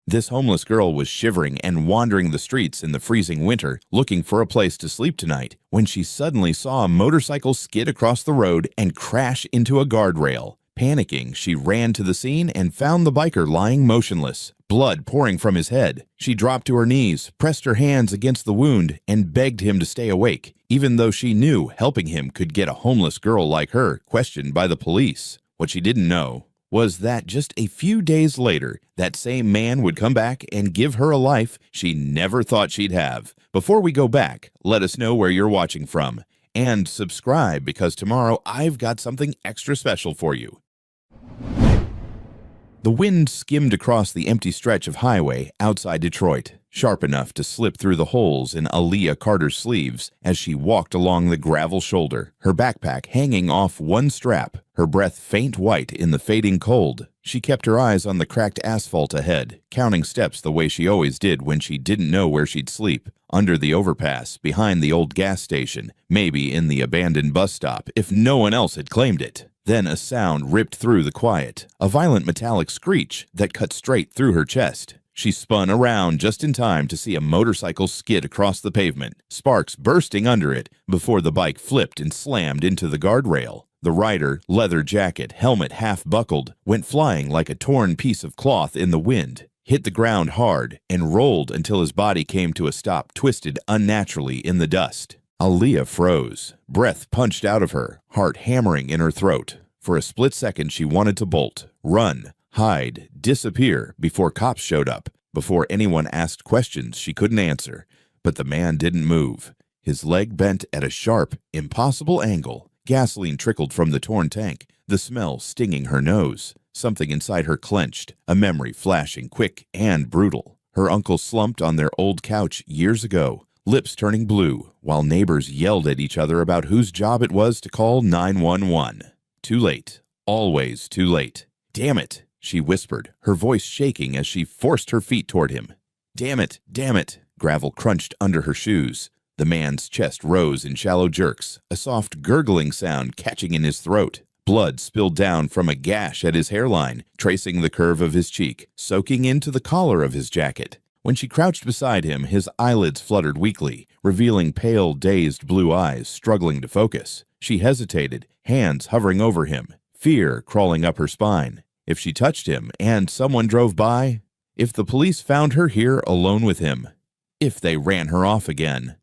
This homeless girl was shivering and wandering the streets in the freezing winter, looking for a place to sleep tonight, when she suddenly saw a motorcycle skid across the road and crash into a guardrail. Panicking, she ran to the scene and found the biker lying motionless, blood pouring from his head. She dropped to her knees, pressed her hands against the wound, and begged him to stay awake, even though she knew helping him could get a homeless girl like her questioned by the police. What she didn't know was that just a few days later, that same man would come back and give her a life she never thought she'd have. Before we go back, let us know where you're watching from. And subscribe, because tomorrow I've got something extra special for you. The wind skimmed across the empty stretch of highway outside Detroit, sharp enough to slip through the holes in Aaliyah Carter's sleeves as she walked along the gravel shoulder, her backpack hanging off one strap, her breath faint white in the fading cold. She kept her eyes on the cracked asphalt ahead, counting steps the way she always did when she didn't know where she'd sleep, under the overpass, behind the old gas station, maybe in the abandoned bus stop if no one else had claimed it. Then a sound ripped through the quiet, a violent metallic screech that cut straight through her chest. She spun around just in time to see a motorcycle skid across the pavement, sparks bursting under it before the bike flipped and slammed into the guardrail. The rider, leather jacket, helmet half buckled, went flying like a torn piece of cloth in the wind, hit the ground hard, and rolled until his body came to a stop, twisted unnaturally in the dust. Aaliyah froze, breath punched out of her, heart hammering in her throat. For a split second she wanted to bolt, run, hide, disappear before cops showed up, before anyone asked questions she couldn't answer. But the man didn't move. His leg bent at a sharp, impossible angle. Gasoline trickled from the torn tank, the smell stinging her nose. Something inside her clenched, a memory flashing quick and brutal. Her uncle slumped on their old couch years ago, lips turning blue, while neighbors yelled at each other about whose job it was to call 911. Too late. Always too late. "Damn it," she whispered, her voice shaking as she forced her feet toward him. "Damn it, damn it." Gravel crunched under her shoes. The man's chest rose in shallow jerks, a soft gurgling sound catching in his throat. Blood spilled down from a gash at his hairline, tracing the curve of his cheek, soaking into the collar of his jacket. When she crouched beside him, his eyelids fluttered weakly, revealing pale, dazed blue eyes struggling to focus. She hesitated, hands hovering over him, fear crawling up her spine. If she touched him and someone drove by? If the police found her here alone with him? If they ran her off again?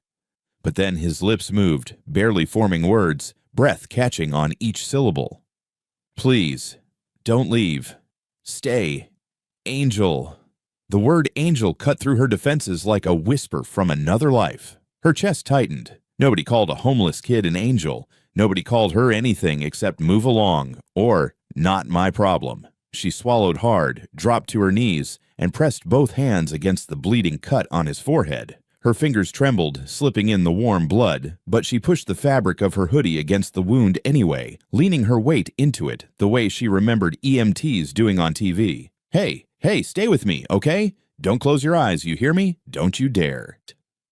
But then his lips moved, barely forming words, breath catching on each syllable. "Please, don't leave. Stay. Angel." The word angel cut through her defenses like a whisper from another life. Her chest tightened. Nobody called a homeless kid an angel. Nobody called her anything except move along or not my problem. She swallowed hard, dropped to her knees, and pressed both hands against the bleeding cut on his forehead. Her fingers trembled, slipping in the warm blood, but she pushed the fabric of her hoodie against the wound anyway, leaning her weight into it the way she remembered EMTs doing on TV. Hey, stay with me, okay? Don't close your eyes, you hear me? Don't you dare."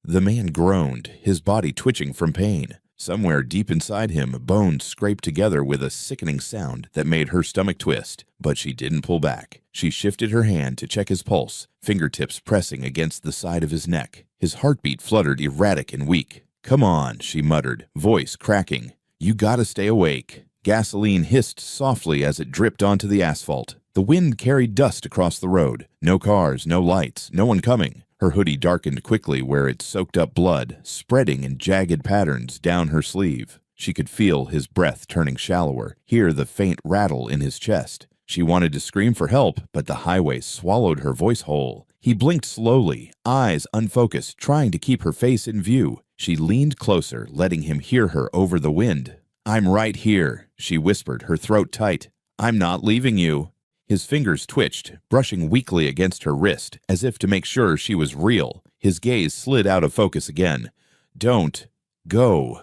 The man groaned, his body twitching from pain. Somewhere deep inside him, bones scraped together with a sickening sound that made her stomach twist, but she didn't pull back. She shifted her hand to check his pulse, fingertips pressing against the side of his neck. His heartbeat fluttered erratic and weak. "Come on," she muttered, voice cracking. "You gotta stay awake." Gasoline hissed softly as it dripped onto the asphalt. The wind carried dust across the road. No cars, no lights, no one coming. Her hoodie darkened quickly where it soaked up blood, spreading in jagged patterns down her sleeve. She could feel his breath turning shallower, hear the faint rattle in his chest. She wanted to scream for help, but the highway swallowed her voice whole. He blinked slowly, eyes unfocused, trying to keep her face in view. She leaned closer, letting him hear her over the wind. "I'm right here," she whispered, her throat tight. "I'm not leaving you." His fingers twitched, brushing weakly against her wrist, as if to make sure she was real. His gaze slid out of focus again. "Don't go."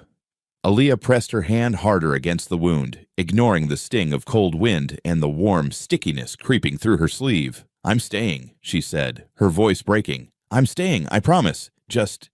Aaliyah pressed her hand harder against the wound, ignoring the sting of cold wind and the warm stickiness creeping through her sleeve. "I'm staying," she said, her voice breaking. "I'm staying, I promise. Just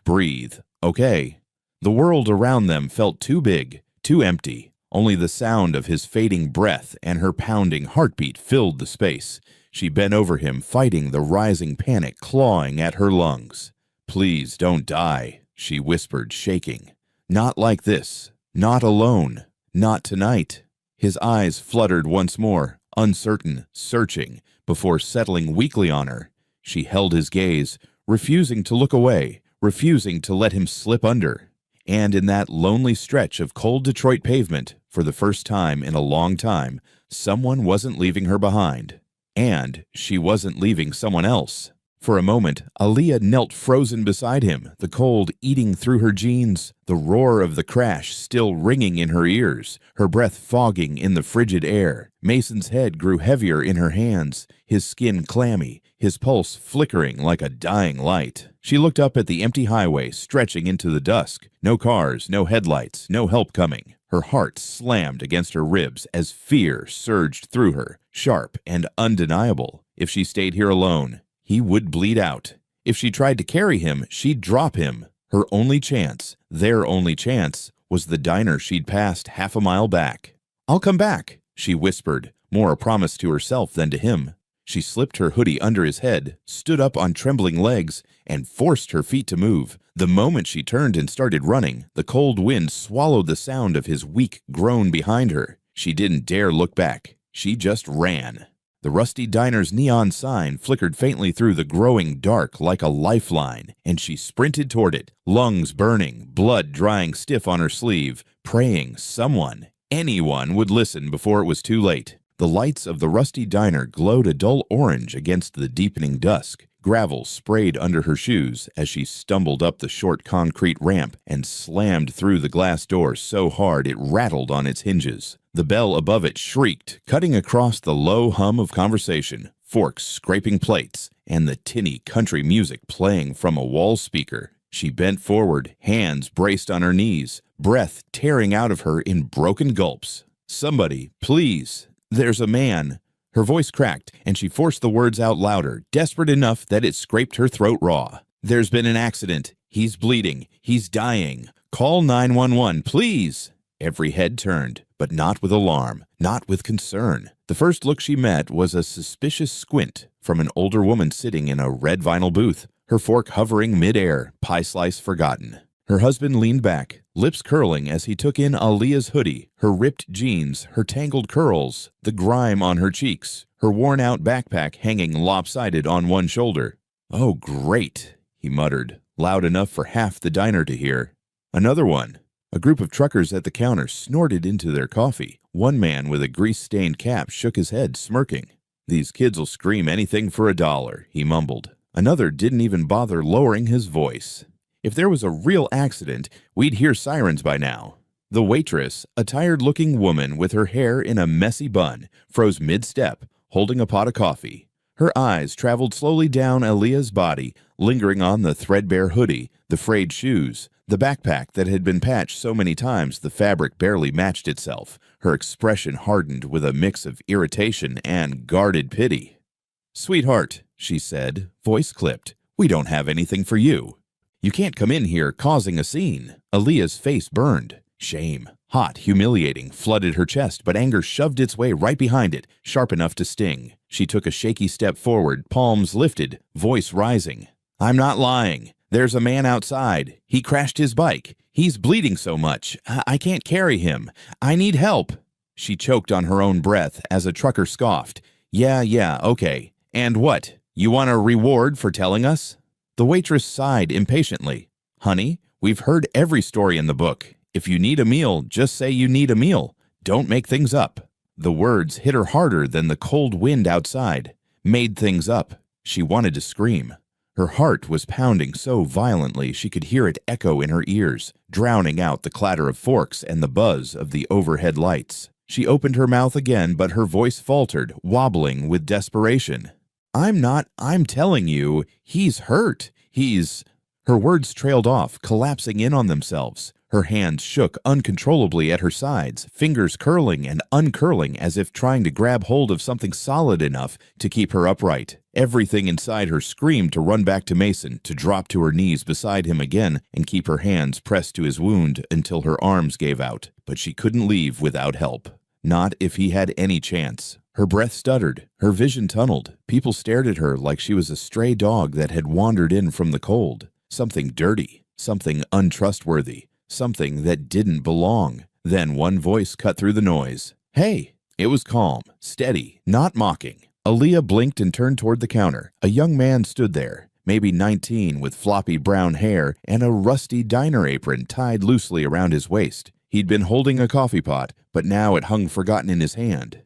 breathe, okay?" The world around them felt too big, too empty. Only the sound of his fading breath and her pounding heartbeat filled the space. She bent over him, fighting the rising panic clawing at her lungs. "Please don't die," she whispered, shaking. "Not like this. Not alone. Not tonight." His eyes fluttered once more, uncertain, searching, before settling weakly on her. She held his gaze, refusing to look away, refusing to let him slip under. And in that lonely stretch of cold Detroit pavement, for the first time in a long time, someone wasn't leaving her behind. And she wasn't leaving someone else. For a moment, Aaliyah knelt frozen beside him, the cold eating through her jeans, the roar of the crash still ringing in her ears, her breath fogging in the frigid air. Mason's head grew heavier in her hands, his skin clammy, his pulse flickering like a dying light. She looked up at the empty highway stretching into the dusk. No cars, no headlights, no help coming. Her heart slammed against her ribs as fear surged through her, sharp and undeniable. If she stayed here alone, he would bleed out. If she tried to carry him, she'd drop him. Her only chance, their only chance, was the diner she'd passed half a mile back. "I'll come back," she whispered, more a promise to herself than to him. She slipped her hoodie under his head, stood up on trembling legs, and forced her feet to move. The moment she turned and started running, the cold wind swallowed the sound of his weak groan behind her. She didn't dare look back. She just ran. The rusty diner's neon sign flickered faintly through the growing dark like a lifeline, and she sprinted toward it, lungs burning, blood drying stiff on her sleeve, praying someone, anyone, would listen before it was too late. The lights of the rusty diner glowed a dull orange against the deepening dusk. Gravel sprayed under her shoes as she stumbled up the short concrete ramp and slammed through the glass door so hard it rattled on its hinges. The bell above it shrieked, cutting across the low hum of conversation, forks scraping plates, and the tinny country music playing from a wall speaker. She bent forward, hands braced on her knees, breath tearing out of her in broken gulps. "Somebody, please. There's a man." Her voice cracked, and she forced the words out louder, desperate enough that it scraped her throat raw. "There's been an accident. He's bleeding. He's dying. Call 911, please." Every head turned, but not with alarm, not with concern. The first look she met was a suspicious squint from an older woman sitting in a red vinyl booth, her fork hovering mid-air, pie slice forgotten. Her husband leaned back, lips curling as he took in Aaliyah's hoodie, her ripped jeans, her tangled curls, the grime on her cheeks, her worn-out backpack hanging lopsided on one shoulder. "Oh, great," he muttered, loud enough for half the diner to hear. "Another one." A group of truckers at the counter snorted into their coffee. One man with a grease-stained cap shook his head, smirking. "These kids'll scream anything for $1, he mumbled. Another didn't even bother lowering his voice. If there was a real accident, we'd hear sirens by now. The waitress, a tired-looking woman with her hair in a messy bun, froze mid-step, holding a pot of coffee. Her eyes traveled slowly down Aaliyah's body, lingering on the threadbare hoodie, the frayed shoes, the backpack that had been patched so many times the fabric barely matched itself. Her expression hardened with a mix of irritation and guarded pity. "Sweetheart," she said, voice clipped, "we don't have anything for you. You can't come in here causing a scene." Aaliyah's face burned. Shame, hot, humiliating, flooded her chest, but anger shoved its way right behind it, sharp enough to sting. She took a shaky step forward, palms lifted, voice rising. "I'm not lying. There's a man outside. He crashed his bike. He's bleeding so much. I can't carry him. I need help." She choked on her own breath as a trucker scoffed. Yeah, okay. And what? You want a reward for telling us?" The waitress sighed impatiently. "Honey, we've heard every story in the book. If you need a meal, just say you need a meal. Don't make things up." The words hit her harder than the cold wind outside. Made things up. She wanted to scream. Her heart was pounding so violently she could hear it echo in her ears, drowning out the clatter of forks and the buzz of the overhead lights. She opened her mouth again, but her voice faltered, wobbling with desperation. I'm telling you, he's hurt. Her words trailed off, collapsing in on themselves. Her hands shook uncontrollably at her sides, fingers curling and uncurling as if trying to grab hold of something solid enough to keep her upright. Everything inside her screamed to run back to Mason, to drop to her knees beside him again and keep her hands pressed to his wound until her arms gave out. But she couldn't leave without help. Not if he had any chance. Her breath stuttered, her vision tunneled. People stared at her like she was a stray dog that had wandered in from the cold. Something dirty, something untrustworthy, something that didn't belong. Then one voice cut through the noise. "Hey!" It was calm, steady, not mocking. Aaliyah blinked and turned toward the counter. A young man stood there, maybe 19, with floppy brown hair and a rusty diner apron tied loosely around his waist. He'd been holding a coffee pot, but now it hung forgotten in his hand.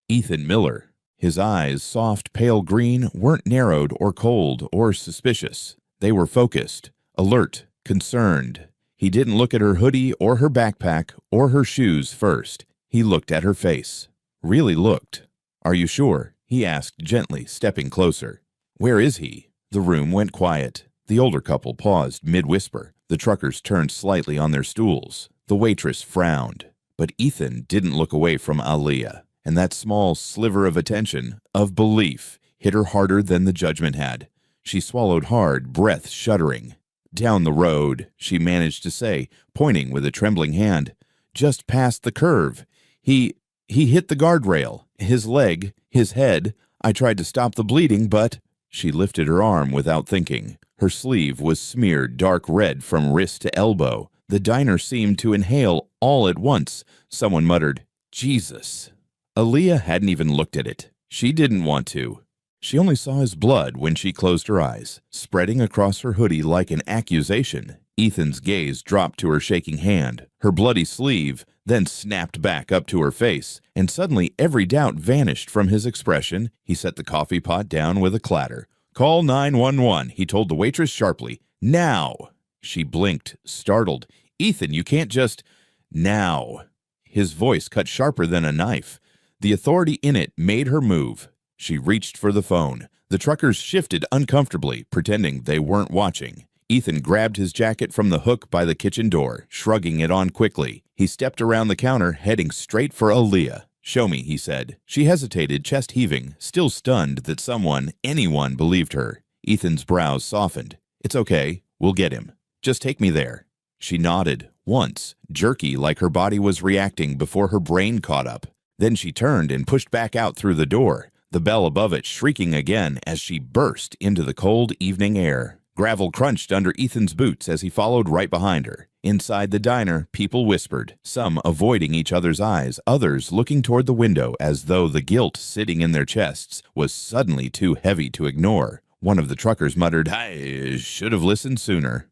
Ethan Miller. His eyes, soft pale green, weren't narrowed or cold or suspicious. They were focused, alert, concerned. He didn't look at her hoodie or her backpack or her shoes first. He looked at her face. Really looked. "Are you sure?" he asked gently, stepping closer. "Where is he?" The room went quiet. The older couple paused mid-whisper. The truckers turned slightly on their stools. The waitress frowned. But Ethan didn't look away from Aaliyah, and that small sliver of attention, of belief, hit her harder than the judgment had. She swallowed hard, breath shuddering. "Down the road," she managed to say, pointing with a trembling hand. "Just past the curve. He hit the guardrail. His leg, his head. I tried to stop the bleeding, but—" She lifted her arm without thinking. Her sleeve was smeared dark red from wrist to elbow. The diner seemed to inhale all at once. Someone muttered, "Jesus." Aaliyah hadn't even looked at it. She didn't want to. She only saw his blood when she closed her eyes, spreading across her hoodie like an accusation. Ethan's gaze dropped to her shaking hand, her bloody sleeve, then snapped back up to her face, and suddenly every doubt vanished from his expression. He set the coffee pot down with a clatter. "Call 911, he told the waitress sharply. "Now!" She blinked, startled. "Ethan, you can't just—" "Now!" His voice cut sharper than a knife. The authority in it made her move. She reached for the phone. The truckers shifted uncomfortably, pretending they weren't watching. Ethan grabbed his jacket from the hook by the kitchen door, shrugging it on quickly. He stepped around the counter, heading straight for Aaliyah. "Show me," he said. She hesitated, chest heaving, still stunned that someone, anyone, believed her. Ethan's brows softened. "It's okay. We'll get him. Just take me there." She nodded, once, jerky like her body was reacting before her brain caught up. Then she turned and pushed back out through the door, the bell above it shrieking again as she burst into the cold evening air. Gravel crunched under Ethan's boots as he followed right behind her. Inside the diner, people whispered, some avoiding each other's eyes, others looking toward the window as though the guilt sitting in their chests was suddenly too heavy to ignore. One of the truckers muttered, "I should have listened sooner."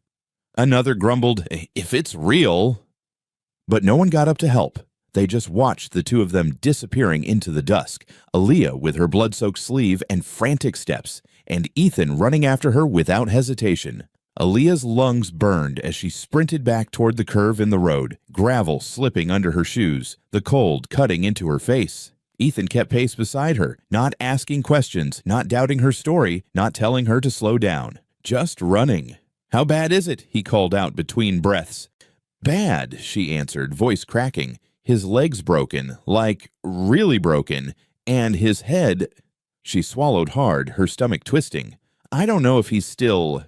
Another grumbled, "If it's real." But no one got up to help. They just watched the two of them disappearing into the dusk, Aaliyah with her blood-soaked sleeve and frantic steps, and Ethan running after her without hesitation. Aaliyah's lungs burned as she sprinted back toward the curve in the road, gravel slipping under her shoes, the cold cutting into her face. Ethan kept pace beside her, not asking questions, not doubting her story, not telling her to slow down. Just running. "How bad is it?" he called out between breaths. "Bad," she answered, voice cracking. "His leg's broken, like really broken, and his head—" She swallowed hard, her stomach twisting. "I don't know if he's still—"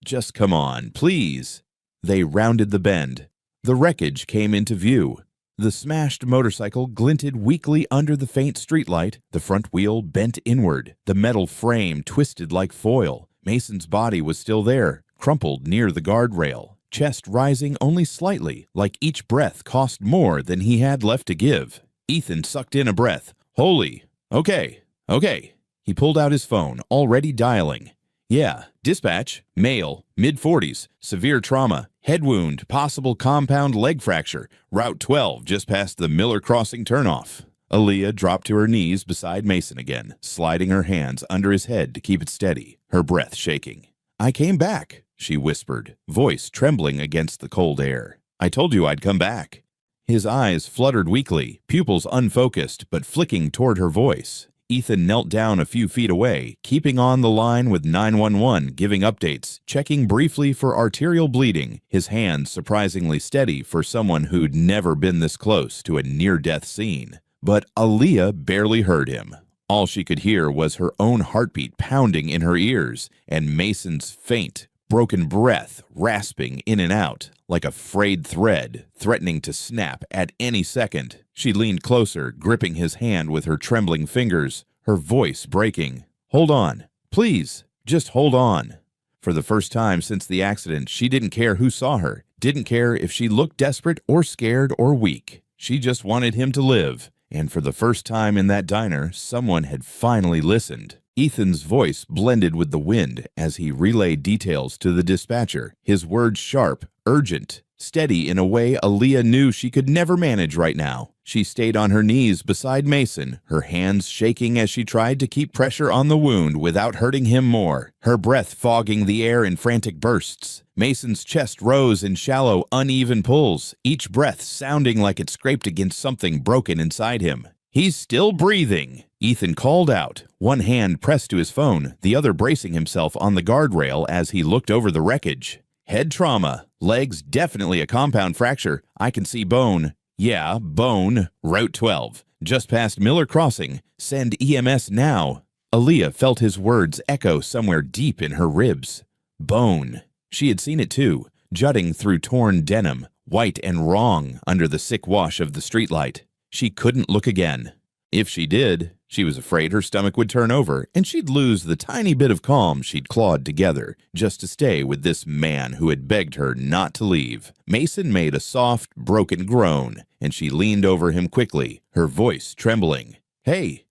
"Just come on, please." They rounded the bend. The wreckage came into view. The smashed motorcycle glinted weakly under the faint streetlight, the front wheel bent inward, the metal frame twisted like foil. Mason's body was still there, crumpled near the guardrail, chest rising only slightly, like each breath cost more than he had left to give. Ethan sucked in a breath. "Holy. Okay. He pulled out his phone, already dialing. "Yeah, dispatch, male, mid-40s, severe trauma, head wound, possible compound leg fracture, Route 12 just past the Miller Crossing turnoff." Aaliyah dropped to her knees beside Mason again, sliding her hands under his head to keep it steady, her breath shaking. "I came back," she whispered, voice trembling against the cold air. "I told you I'd come back." His eyes fluttered weakly, pupils unfocused but flicking toward her voice. Ethan knelt down a few feet away, keeping on the line with 911, giving updates, checking briefly for arterial bleeding, his hands surprisingly steady for someone who'd never been this close to a near-death scene. But Aaliyah barely heard him. All she could hear was her own heartbeat pounding in her ears, and Mason's faint, broken breath rasping in and out like a frayed thread, threatening to snap at any second. She leaned closer, gripping his hand with her trembling fingers, her voice breaking. "Hold on. Please, just hold on." For the first time since the accident, she didn't care who saw her, didn't care if she looked desperate or scared or weak. She just wanted him to live. And for the first time in that diner, someone had finally listened. Ethan's voice blended with the wind as he relayed details to the dispatcher, his words sharp, urgent, steady in a way Aaliyah knew she could never manage right now. She stayed on her knees beside Mason, her hands shaking as she tried to keep pressure on the wound without hurting him more, her breath fogging the air in frantic bursts. Mason's chest rose in shallow, uneven pulls, each breath sounding like it scraped against something broken inside him. "He's still breathing," Ethan called out, one hand pressed to his phone, the other bracing himself on the guardrail as he looked over the wreckage. "Head trauma. Legs definitely a compound fracture. I can see bone. Yeah, bone. Route 12. Just past Miller Crossing. Send EMS now." Aaliyah felt his words echo somewhere deep in her ribs. Bone. She had seen it too, jutting through torn denim, white and wrong under the sick wash of the streetlight. She couldn't look again. If she did, she was afraid her stomach would turn over and she'd lose the tiny bit of calm she'd clawed together just to stay with this man who had begged her not to leave. Mason made a soft, broken groan, and she leaned over him quickly, her voice trembling. Hey,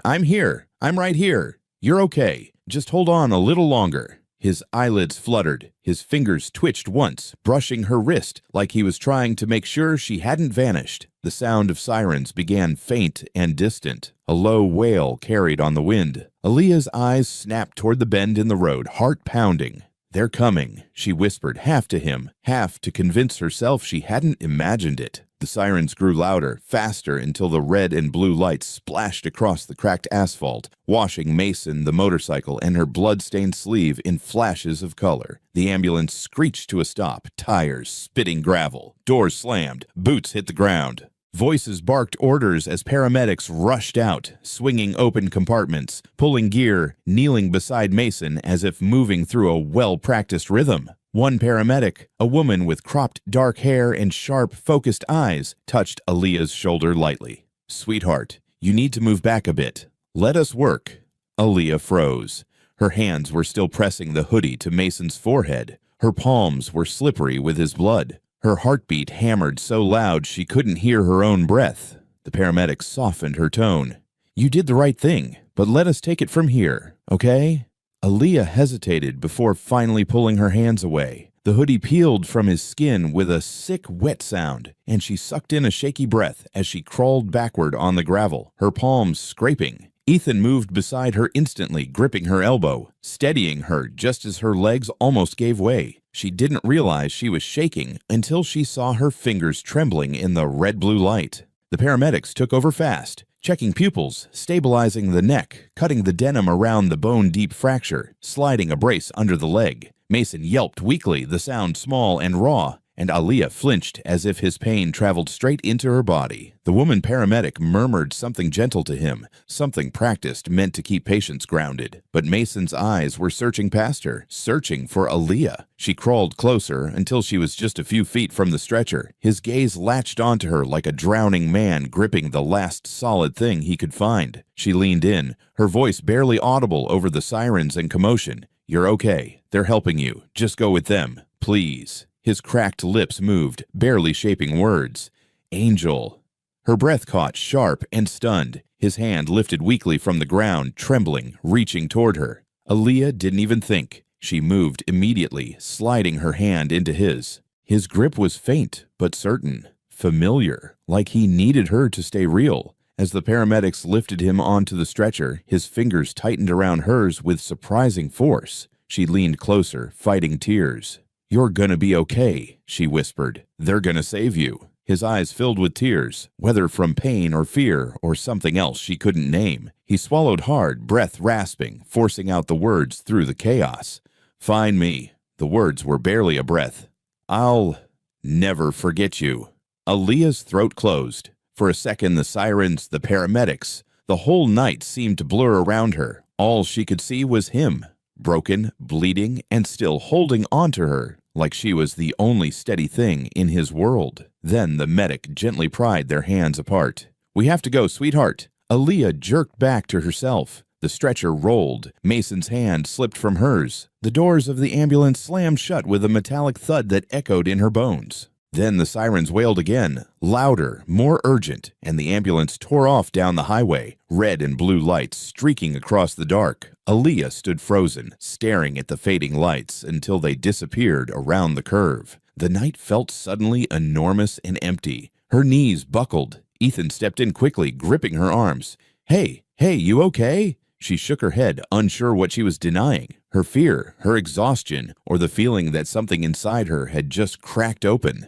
I'm here. I'm right here. You're okay. Just hold on a little longer." His eyelids fluttered. His fingers twitched once, brushing her wrist like he was trying to make sure she hadn't vanished. The sound of sirens began faint and distant. A low wail carried on the wind. Aaliyah's eyes snapped toward the bend in the road, heart pounding. "They're coming," she whispered, half to him, half to convince herself she hadn't imagined it. The sirens grew louder, faster, until the red and blue lights splashed across the cracked asphalt, washing Mason, the motorcycle, and her blood-stained sleeve in flashes of color. The ambulance screeched to a stop, tires spitting gravel. Doors slammed, boots hit the ground. Voices barked orders as paramedics rushed out, swinging open compartments, pulling gear, kneeling beside Mason as if moving through a well-practiced rhythm. One paramedic, a woman with cropped dark hair and sharp, focused eyes, touched Aaliyah's shoulder lightly. "Sweetheart, you need to move back a bit. Let us work." Aaliyah froze. Her hands were still pressing the hoodie to Mason's forehead. Her palms were slippery with his blood. Her heartbeat hammered so loud she couldn't hear her own breath. The paramedic softened her tone. "You did the right thing, but let us take it from here, okay?" Aaliyah hesitated before finally pulling her hands away. The hoodie peeled from his skin with a sick, wet sound, and she sucked in a shaky breath as she crawled backward on the gravel, her palms scraping. Ethan moved beside her instantly, gripping her elbow, steadying her just as her legs almost gave way. She didn't realize she was shaking until she saw her fingers trembling in the red-blue light. The paramedics took over fast, checking pupils, stabilizing the neck, cutting the denim around the bone-deep fracture, sliding a brace under the leg. Mason yelped weakly, the sound small and raw, and Aaliyah flinched as if his pain traveled straight into her body. The woman paramedic murmured something gentle to him, something practiced meant to keep patients grounded. But Mason's eyes were searching past her, searching for Aaliyah. She crawled closer until she was just a few feet from the stretcher. His gaze latched onto her like a drowning man gripping the last solid thing he could find. She leaned in, her voice barely audible over the sirens and commotion. "You're okay. They're helping you. Just go with them. Please." His cracked lips moved, barely shaping words. "Angel." Her breath caught, sharp and stunned. His hand lifted weakly from the ground, trembling, reaching toward her. Aaliyah didn't even think. She moved immediately, sliding her hand into his. His grip was faint, but certain. Familiar, like he needed her to stay real. As the paramedics lifted him onto the stretcher, his fingers tightened around hers with surprising force. She leaned closer, fighting tears. "You're gonna be okay," she whispered. "They're gonna save you." His eyes filled with tears, whether from pain or fear or something else she couldn't name. He swallowed hard, breath rasping, forcing out the words through the chaos. "Find me." The words were barely a breath. "I'll never forget you." Aaliyah's throat closed. For a second, the sirens, the paramedics, the whole night seemed to blur around her. All she could see was him, broken, bleeding, and still holding on to her like she was the only steady thing in his world. Then the medic gently pried their hands apart. "We have to go, sweetheart." Aaliyah jerked back to herself. The stretcher rolled. Mason's hand slipped from hers. The doors of the ambulance slammed shut with a metallic thud that echoed in her bones. Then the sirens wailed again, louder, more urgent, and the ambulance tore off down the highway, red and blue lights streaking across the dark. Aaliyah stood frozen, staring at the fading lights until they disappeared around the curve. The night felt suddenly enormous and empty. Her knees buckled. Ethan stepped in quickly, gripping her arms. Hey, you okay?" She shook her head, unsure what she was denying. Her fear, her exhaustion, or the feeling that something inside her had just cracked open.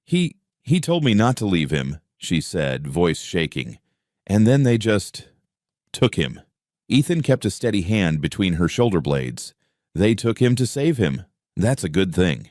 He told me not to leave him," she said, voice shaking. "And then they just took him." Ethan kept a steady hand between her shoulder blades. "They took him to save him. That's a good thing.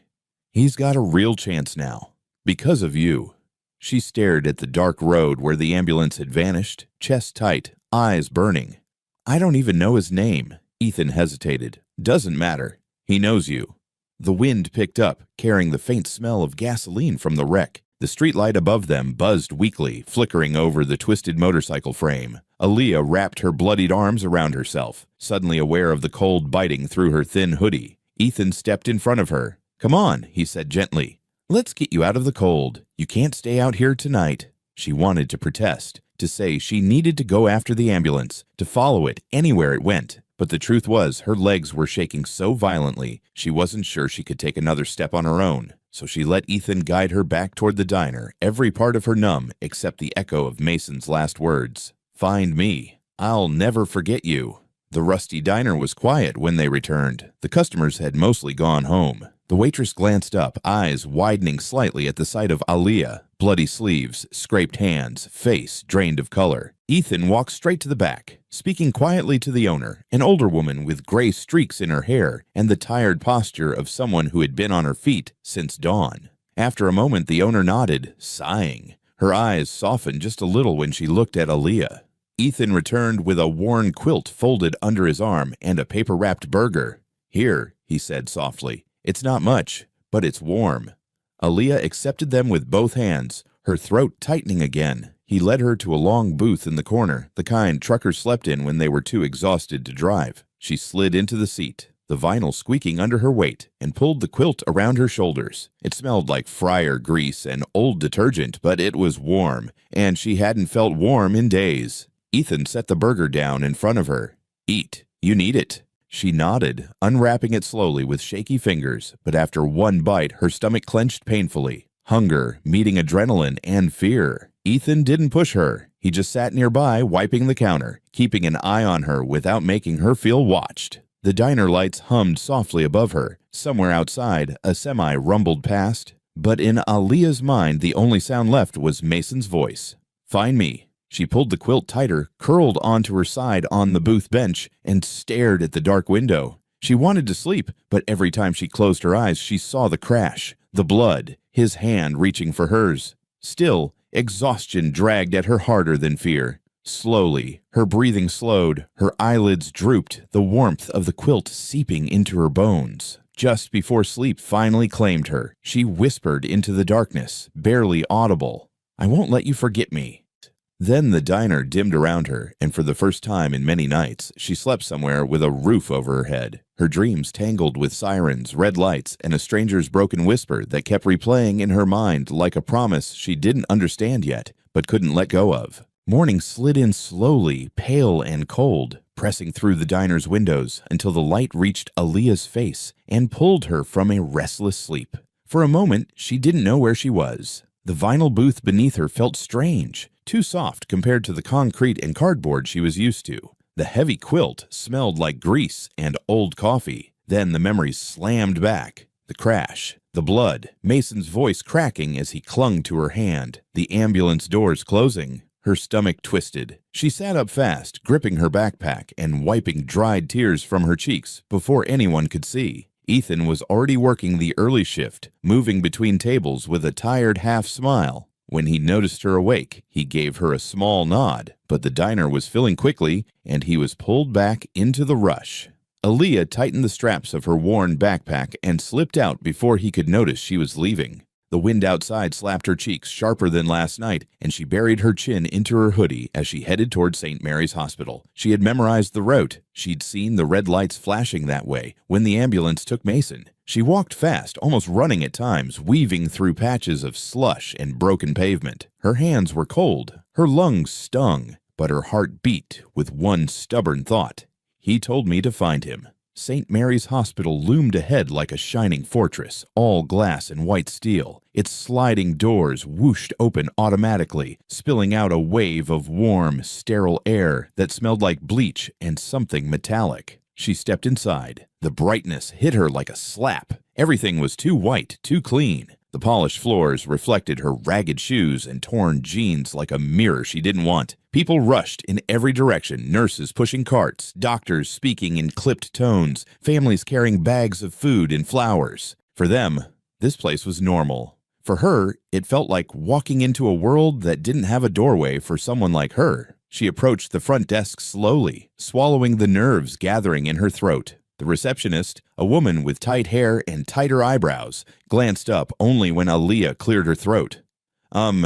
He's got a real chance now. Because of you." She stared at the dark road where the ambulance had vanished, chest tight, eyes burning. "I don't even know his name." Ethan hesitated. "Doesn't matter. He knows you." The wind picked up, carrying the faint smell of gasoline from the wreck. The streetlight above them buzzed weakly, flickering over the twisted motorcycle frame. Aaliyah wrapped her bloodied arms around herself, suddenly aware of the cold biting through her thin hoodie. Ethan stepped in front of her. "Come on," he said gently. "Let's get you out of the cold. You can't stay out here tonight." She wanted to protest, to say she needed to go after the ambulance, to follow it anywhere it went. But the truth was, her legs were shaking so violently, she wasn't sure she could take another step on her own. So she let Ethan guide her back toward the diner, every part of her numb except the echo of Mason's last words. "Find me. I'll never forget you." The rusty diner was quiet when they returned. The customers had mostly gone home. The waitress glanced up, eyes widening slightly at the sight of Aaliyah. Bloody sleeves, scraped hands, face drained of color. Ethan walked straight to the back, speaking quietly to the owner, an older woman with gray streaks in her hair and the tired posture of someone who had been on her feet since dawn. After a moment, the owner nodded, sighing. Her eyes softened just a little when she looked at Aaliyah. Ethan returned with a worn quilt folded under his arm and a paper-wrapped burger. "Here," he said softly. "It's not much, but it's warm." Aaliyah accepted them with both hands, her throat tightening again. He led her to a long booth in the corner, the kind truckers slept in when they were too exhausted to drive. She slid into the seat, the vinyl squeaking under her weight, and pulled the quilt around her shoulders. It smelled like fryer grease and old detergent, but it was warm, and she hadn't felt warm in days. Ethan set the burger down in front of her. "Eat. You need it." She nodded, unwrapping it slowly with shaky fingers, but after one bite, her stomach clenched painfully. Hunger, meeting adrenaline, and fear. Ethan didn't push her. He just sat nearby, wiping the counter, keeping an eye on her without making her feel watched. The diner lights hummed softly above her. Somewhere outside, a semi rumbled past. But in Aaliyah's mind, the only sound left was Mason's voice. "Find me." She pulled the quilt tighter, curled onto her side on the booth bench, and stared at the dark window. She wanted to sleep, but every time she closed her eyes, she saw the crash, the blood, his hand reaching for hers. Still, exhaustion dragged at her harder than fear. Slowly, her breathing slowed, her eyelids drooped, the warmth of the quilt seeping into her bones. Just before sleep finally claimed her, she whispered into the darkness, barely audible, "I won't let you forget me." Then the diner dimmed around her, and for the first time in many nights, she slept somewhere with a roof over her head. Her dreams tangled with sirens, red lights, and a stranger's broken whisper that kept replaying in her mind like a promise she didn't understand yet, but couldn't let go of. Morning slid in slowly, pale and cold, pressing through the diner's windows until the light reached Aaliyah's face and pulled her from a restless sleep. For a moment, she didn't know where she was. The vinyl booth beneath her felt strange, too soft compared to the concrete and cardboard she was used to. The heavy quilt smelled like grease and old coffee. Then the memories slammed back. The crash, the blood, Mason's voice cracking as he clung to her hand, the ambulance doors closing. Her stomach twisted. She sat up fast, gripping her backpack and wiping dried tears from her cheeks before anyone could see. Ethan was already working the early shift, moving between tables with a tired half smile. When he noticed her awake, he gave her a small nod, but the diner was filling quickly, and he was pulled back into the rush. Aaliyah tightened the straps of her worn backpack and slipped out before he could notice she was leaving. The wind outside slapped her cheeks sharper than last night, and she buried her chin into her hoodie as she headed toward St. Mary's Hospital. She had memorized the route. She'd seen the red lights flashing that way when the ambulance took Mason. She walked fast, almost running at times, weaving through patches of slush and broken pavement. Her hands were cold, her lungs stung, but her heart beat with one stubborn thought. He told me to find him. St. Mary's Hospital loomed ahead like a shining fortress, all glass and white steel. Its sliding doors whooshed open automatically, spilling out a wave of warm, sterile air that smelled like bleach and something metallic. She stepped inside. The brightness hit her like a slap. Everything was too white, too clean. The polished floors reflected her ragged shoes and torn jeans like a mirror she didn't want. People rushed in every direction, nurses pushing carts, doctors speaking in clipped tones, families carrying bags of food and flowers. For them, this place was normal. For her, it felt like walking into a world that didn't have a doorway for someone like her. She approached the front desk slowly, swallowing the nerves gathering in her throat. The receptionist, a woman with tight hair and tighter eyebrows, glanced up only when Aaliyah cleared her throat. I'm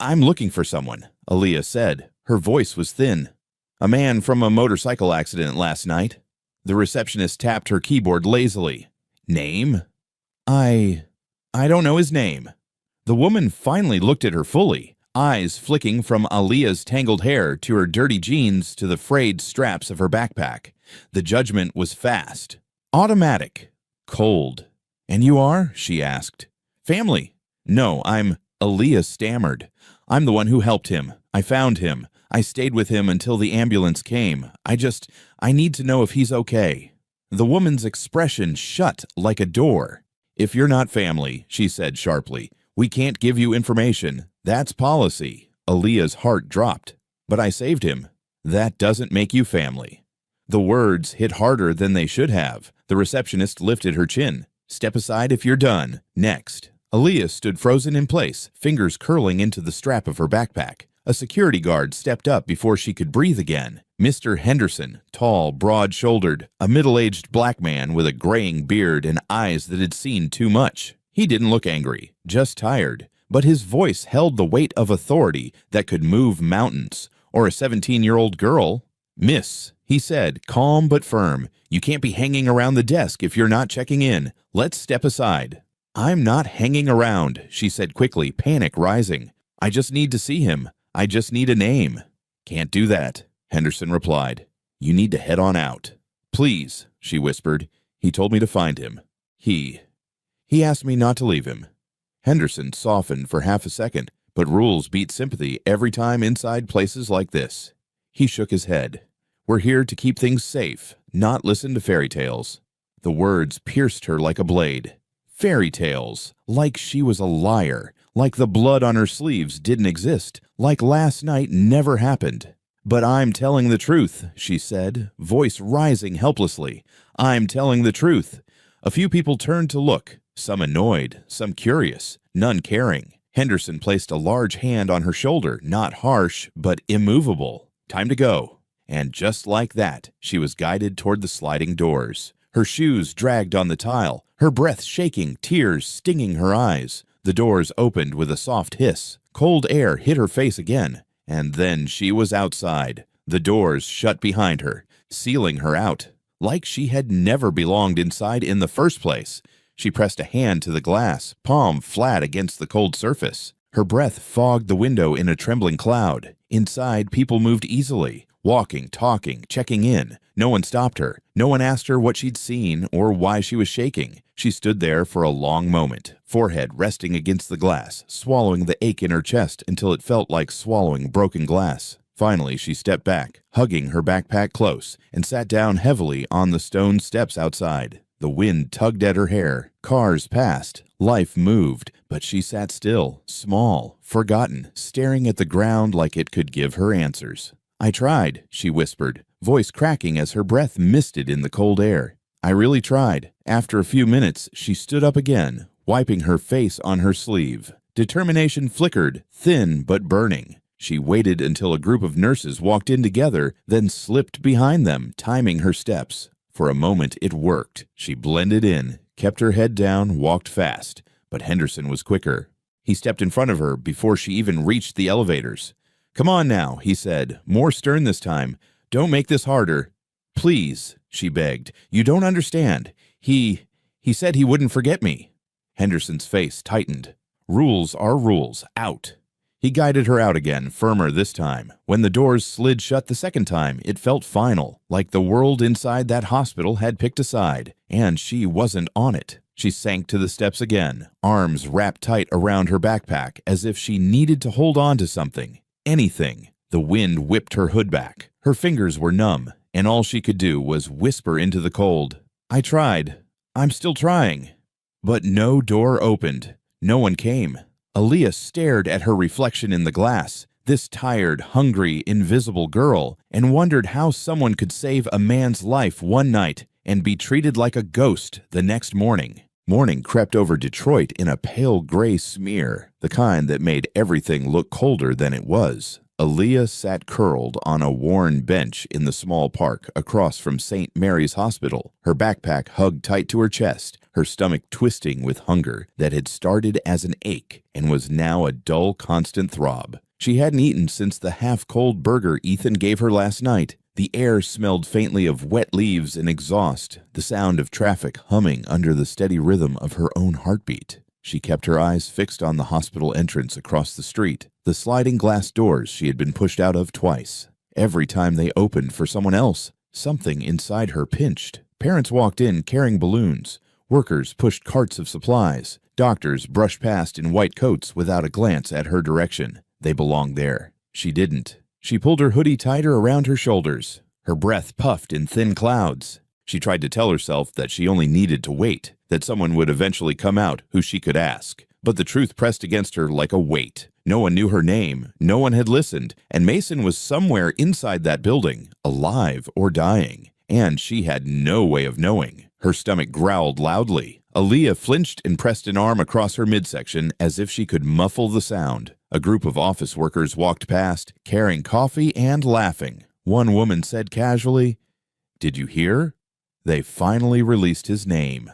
looking for someone," Aaliyah said. Her voice was thin. "A man from a motorcycle accident last night." The receptionist tapped her keyboard lazily. "Name?" I don't know his name." The woman finally looked at her fully, eyes flicking from Aaliyah's tangled hair to her dirty jeans to the frayed straps of her backpack. The judgment was fast, automatic, cold. "And you are?" she asked. "Family." "No, Aaliyah stammered. "I'm the one who helped him. I found him. I stayed with him until the ambulance came. I need to know if he's okay." The woman's expression shut like a door. "If you're not family," she said sharply, "we can't give you information. That's policy." Aaliyah's heart dropped. "But I saved him." "That doesn't make you family." The words hit harder than they should have. The receptionist lifted her chin. "Step aside if you're done. Next." Aaliyah stood frozen in place, fingers curling into the strap of her backpack. A security guard stepped up before she could breathe again. Mr. Henderson, tall, broad-shouldered, a middle-aged black man with a graying beard and eyes that had seen too much. He didn't look angry, just tired, but his voice held the weight of authority that could move mountains, or a 17-year-old girl. "Miss," he said, calm but firm, "you can't be hanging around the desk if you're not checking in. Let's step aside." "I'm not hanging around," she said quickly, panic rising. "I just need to see him. I just need a name." "Can't do that," Henderson replied. "You need to head on out." "Please," she whispered. "He told me to find him. He asked me not to leave him." Henderson softened for half a second, but rules beat sympathy every time inside places like this. He shook his head. "We're here to keep things safe, not listen to fairy tales." The words pierced her like a blade. Fairy tales, like she was a liar, like the blood on her sleeves didn't exist, like last night never happened. "But I'm telling the truth," she said, voice rising helplessly. "I'm telling the truth." A few people turned to look, some annoyed, some curious, none caring. Henderson placed a large hand on her shoulder, not harsh, but immovable. "Time to go." And just like that, she was guided toward the sliding doors. Her shoes dragged on the tile, her breath shaking, tears stinging her eyes. The doors opened with a soft hiss. Cold air hit her face again, and then she was outside. The doors shut behind her, sealing her out, like she had never belonged inside in the first place. She pressed a hand to the glass, palm flat against the cold surface. Her breath fogged the window in a trembling cloud. Inside, people moved easily, walking, talking, checking in. No one stopped her. No one asked her what she'd seen or why she was shaking. She stood there for a long moment, forehead resting against the glass, swallowing the ache in her chest until it felt like swallowing broken glass. Finally, she stepped back, hugging her backpack close, and sat down heavily on the stone steps outside. The wind tugged at her hair. Cars passed. Life moved, but she sat still, small, forgotten, staring at the ground like it could give her answers. "I tried," she whispered, voice cracking as her breath misted in the cold air. "I really tried." After a few minutes, she stood up again, wiping her face on her sleeve. Determination flickered, thin but burning. She waited until a group of nurses walked in together, then slipped behind them, timing her steps. For a moment it worked. She blended in, kept her head down, walked fast. But Henderson was quicker. He stepped in front of her before she even reached the elevators. "Come on now," he said, more stern this time. "Don't make this harder." "Please," she begged. "You don't understand. He said he wouldn't forget me." Henderson's face tightened. "Rules are rules. Out." He guided her out again, firmer this time. When the doors slid shut the second time, it felt final, like the world inside that hospital had picked a side, and she wasn't on it. She sank to the steps again, arms wrapped tight around her backpack as if she needed to hold on to something. Anything. The wind whipped her hood back. Her fingers were numb, and all she could do was whisper into the cold. "I tried. I'm still trying." But no door opened. No one came. Aaliyah stared at her reflection in the glass, this tired, hungry, invisible girl, and wondered how someone could save a man's life one night and be treated like a ghost the next morning. Morning crept over Detroit in a pale gray smear, the kind that made everything look colder than it was. Aaliyah sat curled on a worn bench in the small park across from St. Mary's Hospital, her backpack hugged tight to her chest, her stomach twisting with hunger that had started as an ache and was now a dull, constant throb. She hadn't eaten since the half-cold burger Ethan gave her last night. The air smelled faintly of wet leaves and exhaust, the sound of traffic humming under the steady rhythm of her own heartbeat. She kept her eyes fixed on the hospital entrance across the street, the sliding glass doors she had been pushed out of twice. Every time they opened for someone else, something inside her pinched. Parents walked in carrying balloons. Workers pushed carts of supplies. Doctors brushed past in white coats without a glance at her direction. They belonged there. She didn't. She pulled her hoodie tighter around her shoulders. Her breath puffed in thin clouds. She tried to tell herself that she only needed to wait, that someone would eventually come out who she could ask. But the truth pressed against her like a weight. No one knew her name, no one had listened, and Mason was somewhere inside that building, alive or dying. And she had no way of knowing. Her stomach growled loudly. Aaliyah flinched and pressed an arm across her midsection as if she could muffle the sound. A group of office workers walked past, carrying coffee and laughing. One woman said casually, "Did you hear? They finally released his name."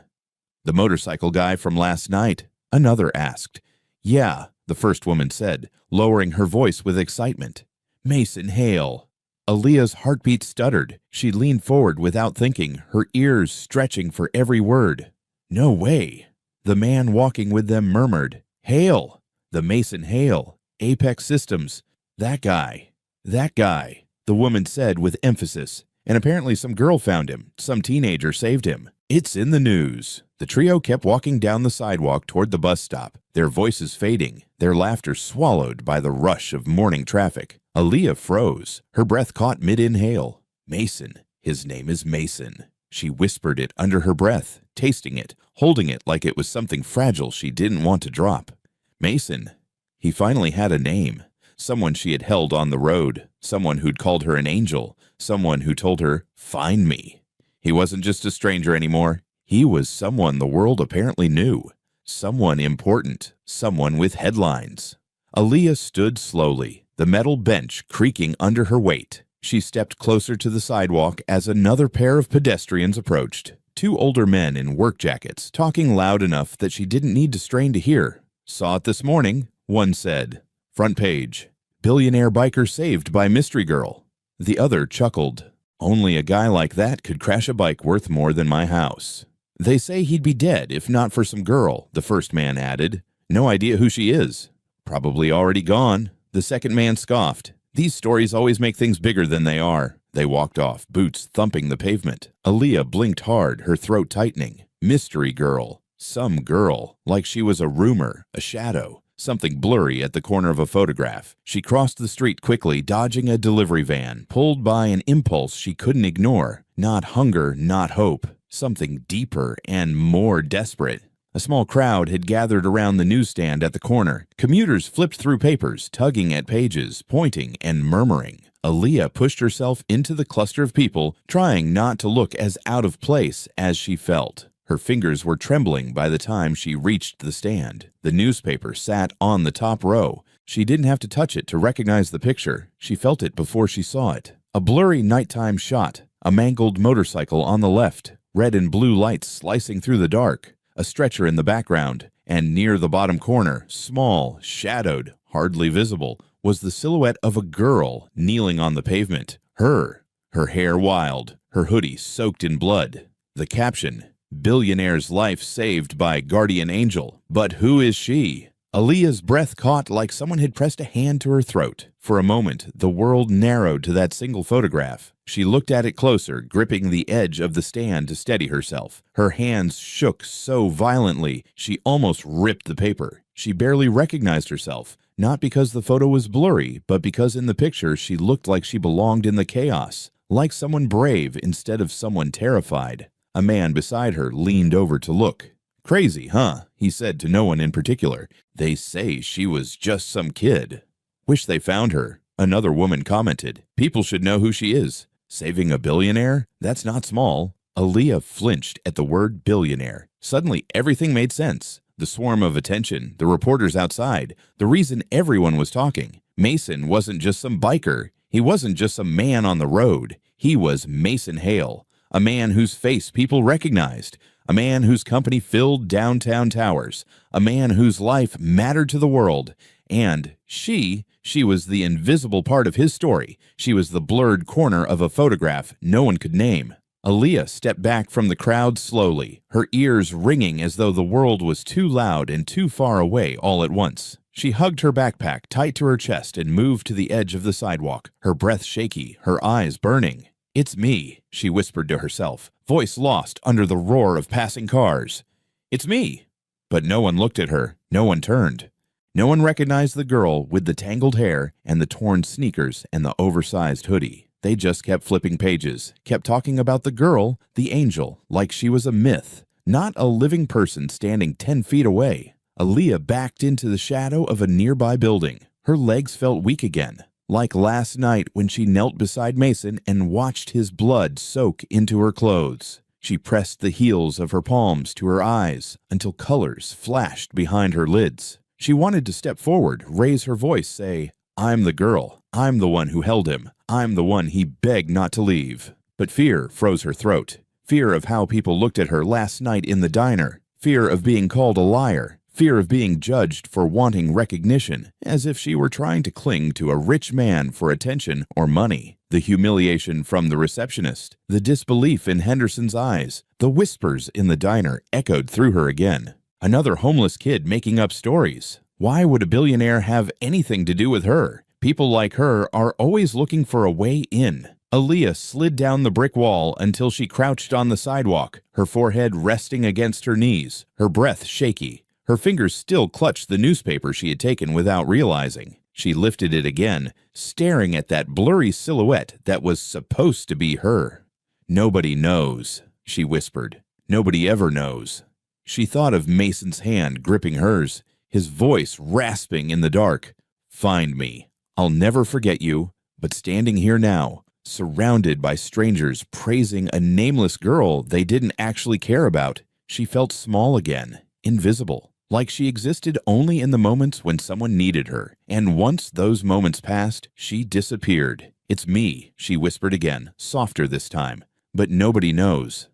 "The motorcycle guy from last night?" another asked. "Yeah," the first woman said, lowering her voice with excitement. "Mason Hale." Aaliyah's heartbeat stuttered. She leaned forward without thinking, her ears stretching for every word. "No way." The man walking with them murmured, "Hale. The Mason Hale. Apex Systems. That guy." "That guy," the woman said with emphasis. "And apparently some girl found him. Some teenager saved him. It's in the news." The trio kept walking down the sidewalk toward the bus stop, their voices fading, their laughter swallowed by the rush of morning traffic. Aaliyah froze, her breath caught mid-inhale. "Mason. His name is Mason." She whispered it under her breath, tasting it, holding it like it was something fragile she didn't want to drop. Mason. He finally had a name. Someone she had held on the road, someone who'd called her an angel, someone who told her, "Find me." He wasn't just a stranger anymore. He was someone the world apparently knew. Someone important. Someone with headlines. Aaliyah stood slowly, the metal bench creaking under her weight. She stepped closer to the sidewalk as another pair of pedestrians approached. Two older men in work jackets, talking loud enough that she didn't need to strain to hear. "Saw it this morning," one said. "Front page. Billionaire biker saved by mystery girl." The other chuckled. "Only a guy like that could crash a bike worth more than my house." "They say he'd be dead if not for some girl," the first man added. "No idea who she is." "Probably already gone," the second man scoffed. "These stories always make things bigger than they are." They walked off, boots thumping the pavement. Aaliyah blinked hard, her throat tightening. Mystery girl. Some girl. Like she was a rumor, a shadow. Something blurry at the corner of a photograph. She crossed the street quickly, dodging a delivery van, pulled by an impulse she couldn't ignore. Not hunger, not hope. Something deeper and more desperate. A small crowd had gathered around the newsstand at the corner. Commuters flipped through papers, tugging at pages, pointing and murmuring. Aaliyah pushed herself into the cluster of people, trying not to look as out of place as she felt. Her fingers were trembling by the time she reached the stand. The newspaper sat on the top row, She didn't have to touch it to recognize the picture. She felt it before she saw it. A blurry nighttime shot, a mangled motorcycle on the left, red and blue lights slicing through the dark, a stretcher in the background, and near the bottom corner, small, shadowed, hardly visible, was the silhouette of a girl kneeling on the pavement. Her hair wild, her hoodie soaked in blood. The caption, "Billionaire's life saved by guardian angel. But who is she?" Aaliyah's breath caught like someone had pressed a hand to her throat. For a moment, the world narrowed to that single photograph. She looked at it closer, gripping the edge of the stand to steady herself. Her hands shook so violently, she almost ripped the paper. She barely recognized herself, not because the photo was blurry, but because in the picture she looked like she belonged in the chaos, like someone brave instead of someone terrified. A man beside her leaned over to look. "Crazy, huh?" he said to no one in particular. "They say she was just some kid." "Wish they found her," another woman commented. "People should know who she is. Saving a billionaire? That's not small." Aaliyah flinched at the word billionaire. Suddenly, everything made sense. The swarm of attention, the reporters outside, the reason everyone was talking. Mason wasn't just some biker. He wasn't just some man on the road. He was Mason Hale, a man whose face people recognized, a man whose company filled downtown towers, a man whose life mattered to the world. And she was the invisible part of his story. She was the blurred corner of a photograph no one could name. Aaliyah stepped back from the crowd slowly, her ears ringing as though the world was too loud and too far away all at once. She hugged her backpack tight to her chest and moved to the edge of the sidewalk, her breath shaky, her eyes burning. "It's me," she whispered to herself, voice lost under the roar of passing cars. "It's me." But no one looked at her, no one turned. No one recognized the girl with the tangled hair and the torn sneakers and the oversized hoodie. They just kept flipping pages, kept talking about the girl, the angel, like she was a myth, not a living person standing 10 feet away. Aaliyah backed into the shadow of a nearby building. Her legs felt weak again, like last night when she knelt beside Mason and watched his blood soak into her clothes. She pressed the heels of her palms to her eyes until colors flashed behind her lids. She wanted to step forward, raise her voice, say, "I'm the girl. I'm the one who held him. I'm the one he begged not to leave." But fear froze her throat. Fear of how people looked at her last night in the diner. Fear of being called a liar. Fear of being judged for wanting recognition, as if she were trying to cling to a rich man for attention or money. The humiliation from the receptionist, the disbelief in Henderson's eyes, the whispers in the diner echoed through her again. Another homeless kid making up stories. Why would a billionaire have anything to do with her? People like her are always looking for a way in. Aaliyah slid down the brick wall until she crouched on the sidewalk, her forehead resting against her knees, her breath shaky. Her fingers still clutched the newspaper she had taken without realizing. She lifted it again, staring at that blurry silhouette that was supposed to be her. "Nobody knows," she whispered. "Nobody ever knows." She thought of Mason's hand gripping hers, his voice rasping in the dark. "Find me. I'll never forget you." But standing here now, surrounded by strangers praising a nameless girl they didn't actually care about, she felt small again, invisible, like she existed only in the moments when someone needed her. And once those moments passed, she disappeared. "It's me," she whispered again, softer this time. "But nobody knows."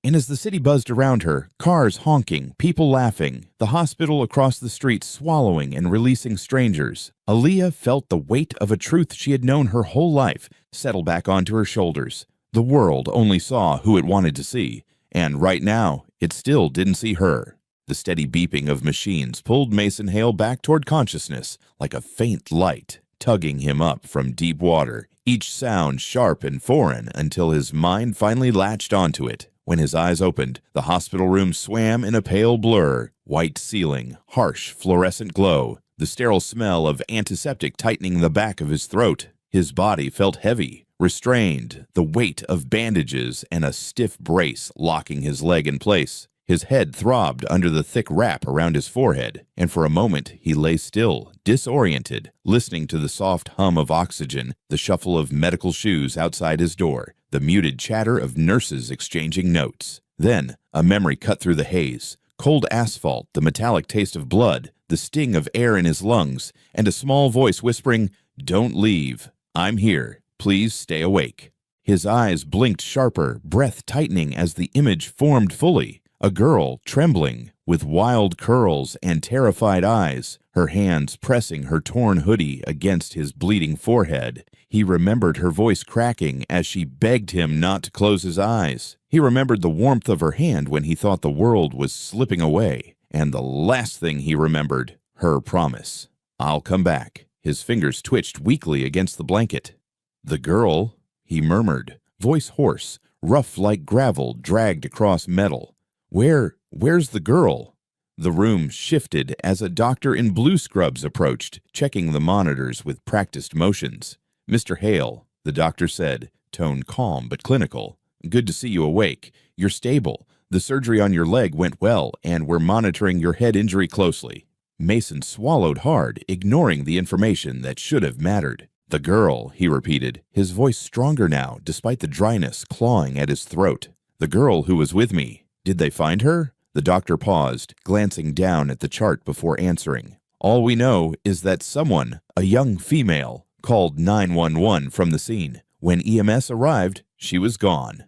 And as the city buzzed around her, cars honking, people laughing, the hospital across the street swallowing and releasing strangers, Aaliyah felt the weight of a truth she had known her whole life settle back onto her shoulders. The world only saw who it wanted to see, and right now, it still didn't see her. The steady beeping of machines pulled Mason Hale back toward consciousness like a faint light, tugging him up from deep water, each sound sharp and foreign until his mind finally latched onto it. When his eyes opened, the hospital room swam in a pale blur, white ceiling, harsh fluorescent glow, the sterile smell of antiseptic tightening the back of his throat. His body felt heavy, restrained, the weight of bandages and a stiff brace locking his leg in place. His head throbbed under the thick wrap around his forehead, and for a moment he lay still, disoriented, listening to the soft hum of oxygen, the shuffle of medical shoes outside his door, the muted chatter of nurses exchanging notes. Then, a memory cut through the haze. Cold asphalt, the metallic taste of blood, the sting of air in his lungs, and a small voice whispering, "Don't leave. I'm here. Please stay awake." His eyes blinked sharper, breath tightening as the image formed fully. A girl, trembling, with wild curls and terrified eyes, her hands pressing her torn hoodie against his bleeding forehead. He remembered her voice cracking as she begged him not to close his eyes. He remembered the warmth of her hand when he thought the world was slipping away. And the last thing he remembered, her promise. "I'll come back." His fingers twitched weakly against the blanket. "The girl," he murmured, voice hoarse, rough like gravel dragged across metal. Where's the girl?" The room shifted as a doctor in blue scrubs approached, checking the monitors with practiced motions. "Mr. Hale," the doctor said, tone calm but clinical. "Good to see you awake. You're stable. The surgery on your leg went well, and we're monitoring your head injury closely." Mason swallowed hard, ignoring the information that should have mattered. "The girl," he repeated, his voice stronger now, despite the dryness clawing at his throat. "The girl who was with me. Did they find her?" The doctor paused, glancing down at the chart before answering. "All we know is that someone, a young female, called 911 from the scene. When EMS arrived, she was gone."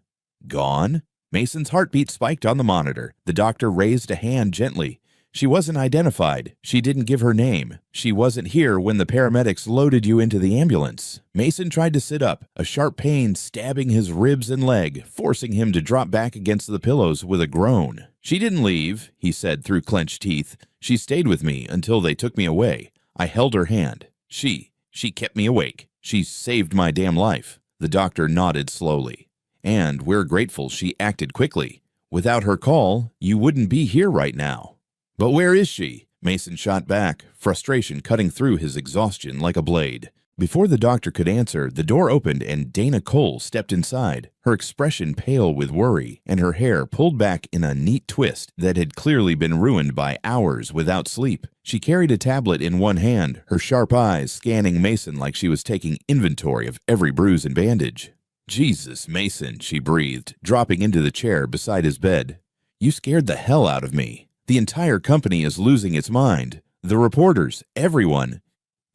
"Gone?" Mason's heartbeat spiked on the monitor. The doctor raised a hand gently. "She wasn't identified. She didn't give her name. She wasn't here when the paramedics loaded you into the ambulance." Mason tried to sit up, a sharp pain stabbing his ribs and leg, forcing him to drop back against the pillows with a groan. "She didn't leave," he said through clenched teeth. "She stayed with me until they took me away. I held her hand. She kept me awake. She saved my damn life." The doctor nodded slowly. "And we're grateful she acted quickly. Without her call, you wouldn't be here right now." "But where is she?" Mason shot back, frustration cutting through his exhaustion like a blade. Before the doctor could answer, the door opened and Dana Cole stepped inside, her expression pale with worry, and her hair pulled back in a neat twist that had clearly been ruined by hours without sleep. She carried a tablet in one hand, her sharp eyes scanning Mason like she was taking inventory of every bruise and bandage. "Jesus, Mason," she breathed, dropping into the chair beside his bed. "You scared the hell out of me. The entire company is losing its mind. The reporters, everyone."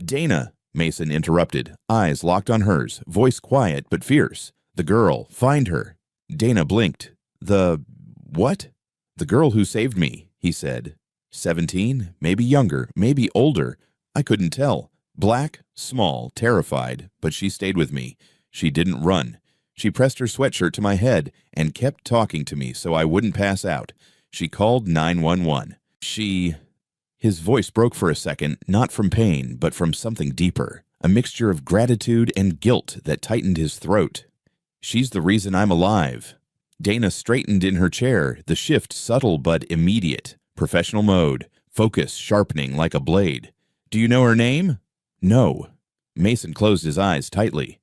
"Dana," Mason interrupted, eyes locked on hers, voice quiet but fierce. "The girl, find her." Dana blinked. "The what?" "The girl who saved me," he said. 17, maybe younger, maybe older. I couldn't tell. Black, small, terrified, but she stayed with me. She didn't run. She pressed her sweatshirt to my head and kept talking to me so I wouldn't pass out. She called 911. His voice broke for a second, not from pain, but from something deeper, a mixture of gratitude and guilt that tightened his throat. "She's the reason I'm alive." Dana straightened in her chair, the shift subtle but immediate. Professional mode, focus sharpening like a blade. "Do you know her name?" "No." Mason closed his eyes tightly.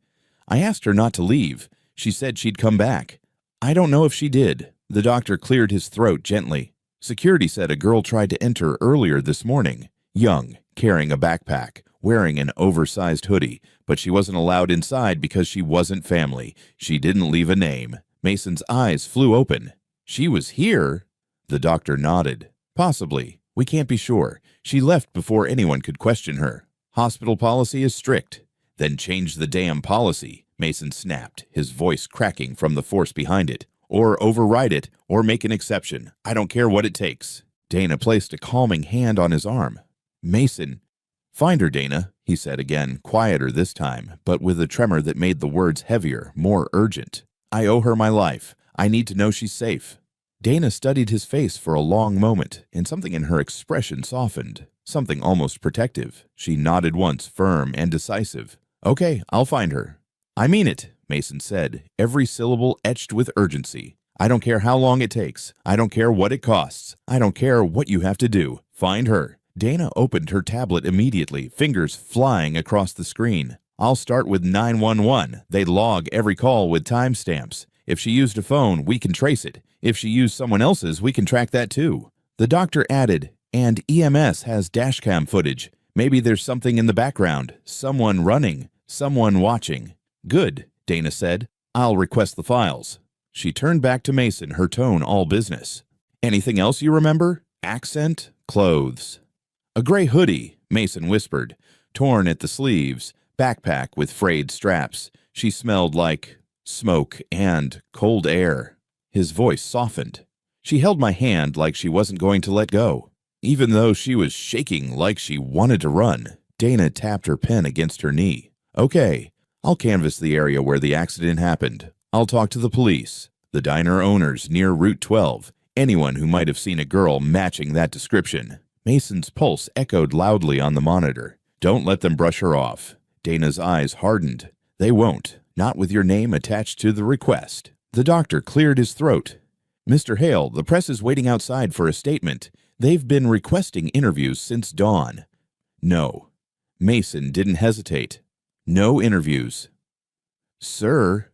"I asked her not to leave. She said she'd come back. I don't know if she did." The doctor cleared his throat gently. "Security said a girl tried to enter earlier this morning. Young, carrying a backpack, wearing an oversized hoodie, but she wasn't allowed inside because she wasn't family. She didn't leave a name." Mason's eyes flew open. "She was here?" The doctor nodded. "Possibly. We can't be sure. She left before anyone could question her. Hospital policy is strict." "Then change the damn policy," Mason snapped, his voice cracking from the force behind it. "Or override it, or make an exception. I don't care what it takes." Dana placed a calming hand on his arm. "Mason." "Find her, Dana," he said again, quieter this time, but with a tremor that made the words heavier, more urgent. "I owe her my life. I need to know she's safe." Dana studied his face for a long moment, and something in her expression softened, something almost protective. She nodded once, firm and decisive. "Okay, I'll find her." "I mean it," Mason said, every syllable etched with urgency. "I don't care how long it takes. I don't care what it costs. I don't care what you have to do. Find her." Dana opened her tablet immediately, fingers flying across the screen. "I'll start with 911. They log every call with timestamps. If she used a phone, we can trace it. If she used someone else's, we can track that too." The doctor added, "And EMS has dashcam footage. Maybe there's something in the background. Someone running. Someone watching." "Good," Dana said. "I'll request the files." She turned back to Mason, her tone all business. "Anything else you remember? Accent? Clothes?" A gray hoodie, Mason whispered, torn at the sleeves, backpack with frayed straps. She smelled like smoke and cold air. His voice softened. She held my hand like she wasn't going to let go. Even though she was shaking like she wanted to run, Dana tapped her pen against her knee. Okay, I'll canvass the area where the accident happened. I'll talk to the police, the diner owners near Route 12, anyone who might have seen a girl matching that description. Mason's pulse echoed loudly on the monitor. Don't let them brush her off. Dana's eyes hardened. They won't, not with your name attached to the request. The doctor cleared his throat. Mr. Hale, the press is waiting outside for a statement. They've been requesting interviews since dawn. No. Mason didn't hesitate. No interviews. Sir,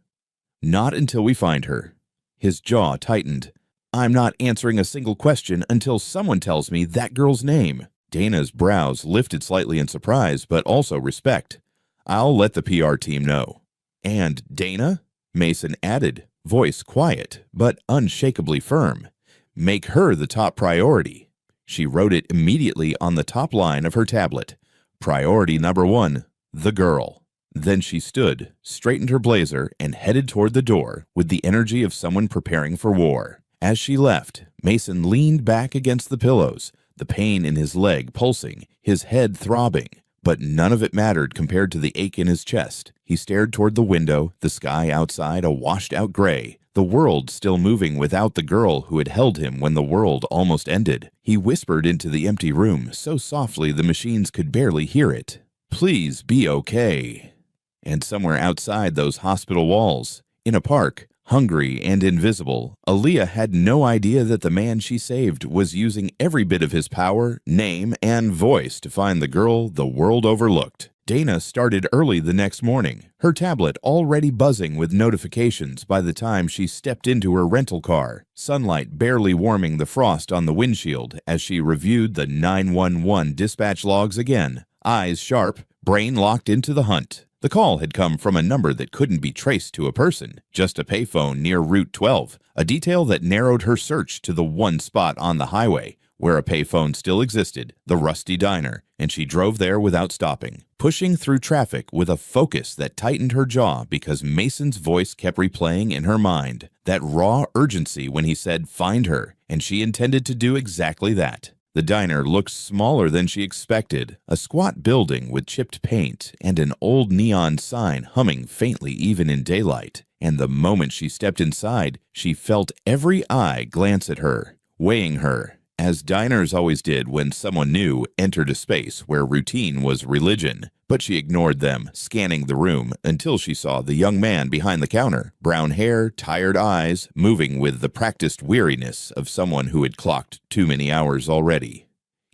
not until we find her. His jaw tightened. I'm not answering a single question until someone tells me that girl's name. Dana's brows lifted slightly in surprise, but also respect. I'll let the PR team know. And Dana? Mason added, voice quiet, but unshakably firm. Make her the top priority. She wrote it immediately on the top line of her tablet. Priority number 1, the girl. Then she stood, straightened her blazer, and headed toward the door with the energy of someone preparing for war. As she left, Mason leaned back against the pillows, the pain in his leg pulsing, his head throbbing. But none of it mattered compared to the ache in his chest. He stared toward the window, the sky outside a washed-out gray, the world still moving without the girl who had held him when the world almost ended. He whispered into the empty room so softly the machines could barely hear it. Please be okay. And somewhere outside those hospital walls, in a park, hungry and invisible, Aaliyah had no idea that the man she saved was using every bit of his power, name, and voice to find the girl the world overlooked. Dana started early the next morning, her tablet already buzzing with notifications by the time she stepped into her rental car, sunlight barely warming the frost on the windshield as she reviewed the 911 dispatch logs again, eyes sharp, brain locked into the hunt. The call had come from a number that couldn't be traced to a person, just a payphone near Route 12, a detail that narrowed her search to the one spot on the highway where a payphone still existed, the Rusty Diner, and she drove there without stopping, pushing through traffic with a focus that tightened her jaw because Mason's voice kept replaying in her mind, that raw urgency when he said, "Find her," and she intended to do exactly that. The diner looked smaller than she expected, a squat building with chipped paint and an old neon sign humming faintly even in daylight. And the moment she stepped inside, she felt every eye glance at her, weighing her, as diners always did when someone new entered a space where routine was religion. But she ignored them, scanning the room until she saw the young man behind the counter, brown hair, tired eyes, moving with the practiced weariness of someone who had clocked too many hours already.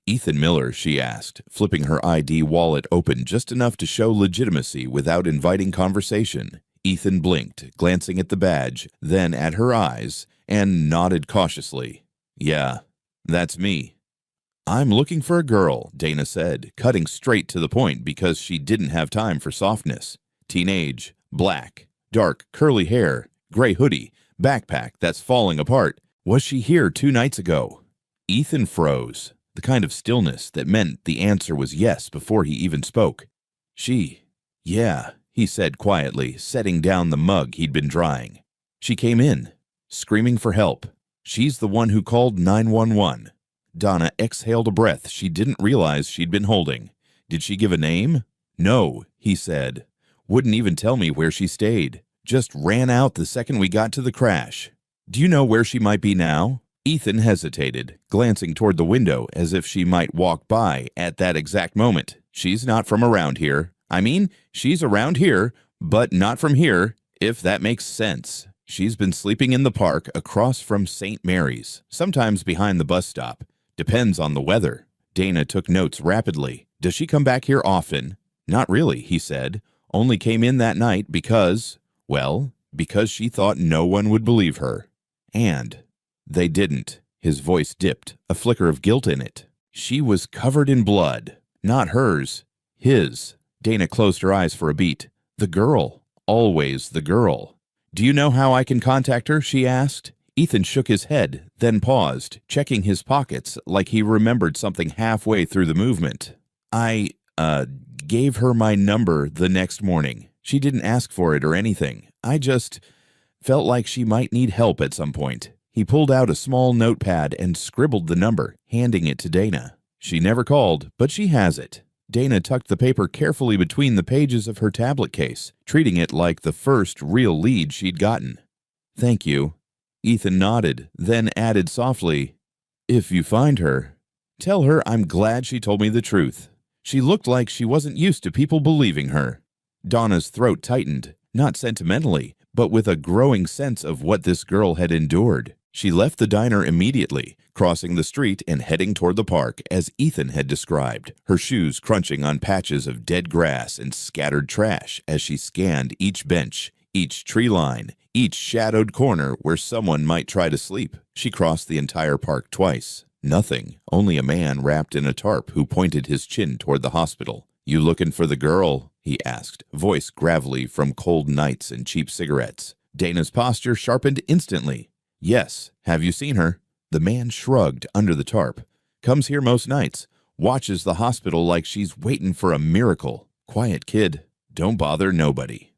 Ethan Miller, she asked, flipping her ID wallet open just enough to show legitimacy without inviting conversation. Ethan blinked, glancing at the badge, then at her eyes, and nodded cautiously. Yeah, that's me. I'm looking for a girl, Dana said, cutting straight to the point because she didn't have time for softness. Teenage, black, dark, curly hair, gray hoodie, backpack that's falling apart. Was she here 2 nights ago? Ethan froze, the kind of stillness that meant the answer was yes before he even spoke. Yeah, he said quietly, setting down the mug he'd been drying. She came in, screaming for help. She's the one who called 911. Donna exhaled a breath she didn't realize she'd been holding. Did she give a name? No, he said. Wouldn't even tell me where she stayed. Just ran out the second we got to the crash. Do you know where she might be now? Ethan hesitated, glancing toward the window as if she might walk by at that exact moment. She's not from around here. I mean, she's around here, but not from here, if that makes sense. She's been sleeping in the park across from St. Mary's, sometimes behind the bus stop. Depends on the weather. Dana took notes rapidly. Does she come back here often? Not really, he said. Only came in that night because she thought no one would believe her. And they didn't. His voice dipped, a flicker of guilt in it. She was covered in blood. Not hers. His. Dana closed her eyes for a beat. The girl. Always the girl. Do you know how I can contact her? She asked. Ethan shook his head, then paused, checking his pockets like he remembered something halfway through the movement. I gave her my number the next morning. She didn't ask for it or anything. I just felt like she might need help at some point. He pulled out a small notepad and scribbled the number, handing it to Dana. She never called, but she has it. Dana tucked the paper carefully between the pages of her tablet case, treating it like the first real lead she'd gotten. Thank you. Ethan nodded, then added softly, if you find her, tell her I'm glad she told me the truth. She looked like she wasn't used to people believing her. Donna's throat tightened, not sentimentally, but with a growing sense of what this girl had endured. She left the diner immediately, crossing the street and heading toward the park as Ethan had described, her shoes crunching on patches of dead grass and scattered trash as she scanned each bench, each tree line, each shadowed corner where someone might try to sleep. She crossed the entire park twice. Nothing, only a man wrapped in a tarp who pointed his chin toward the hospital. You looking for the girl? He asked, voice gravelly from cold nights and cheap cigarettes. Dana's posture sharpened instantly. Yes, have you seen her? The man shrugged under the tarp. Comes here most nights. Watches the hospital like she's waiting for a miracle. Quiet kid. Don't bother nobody.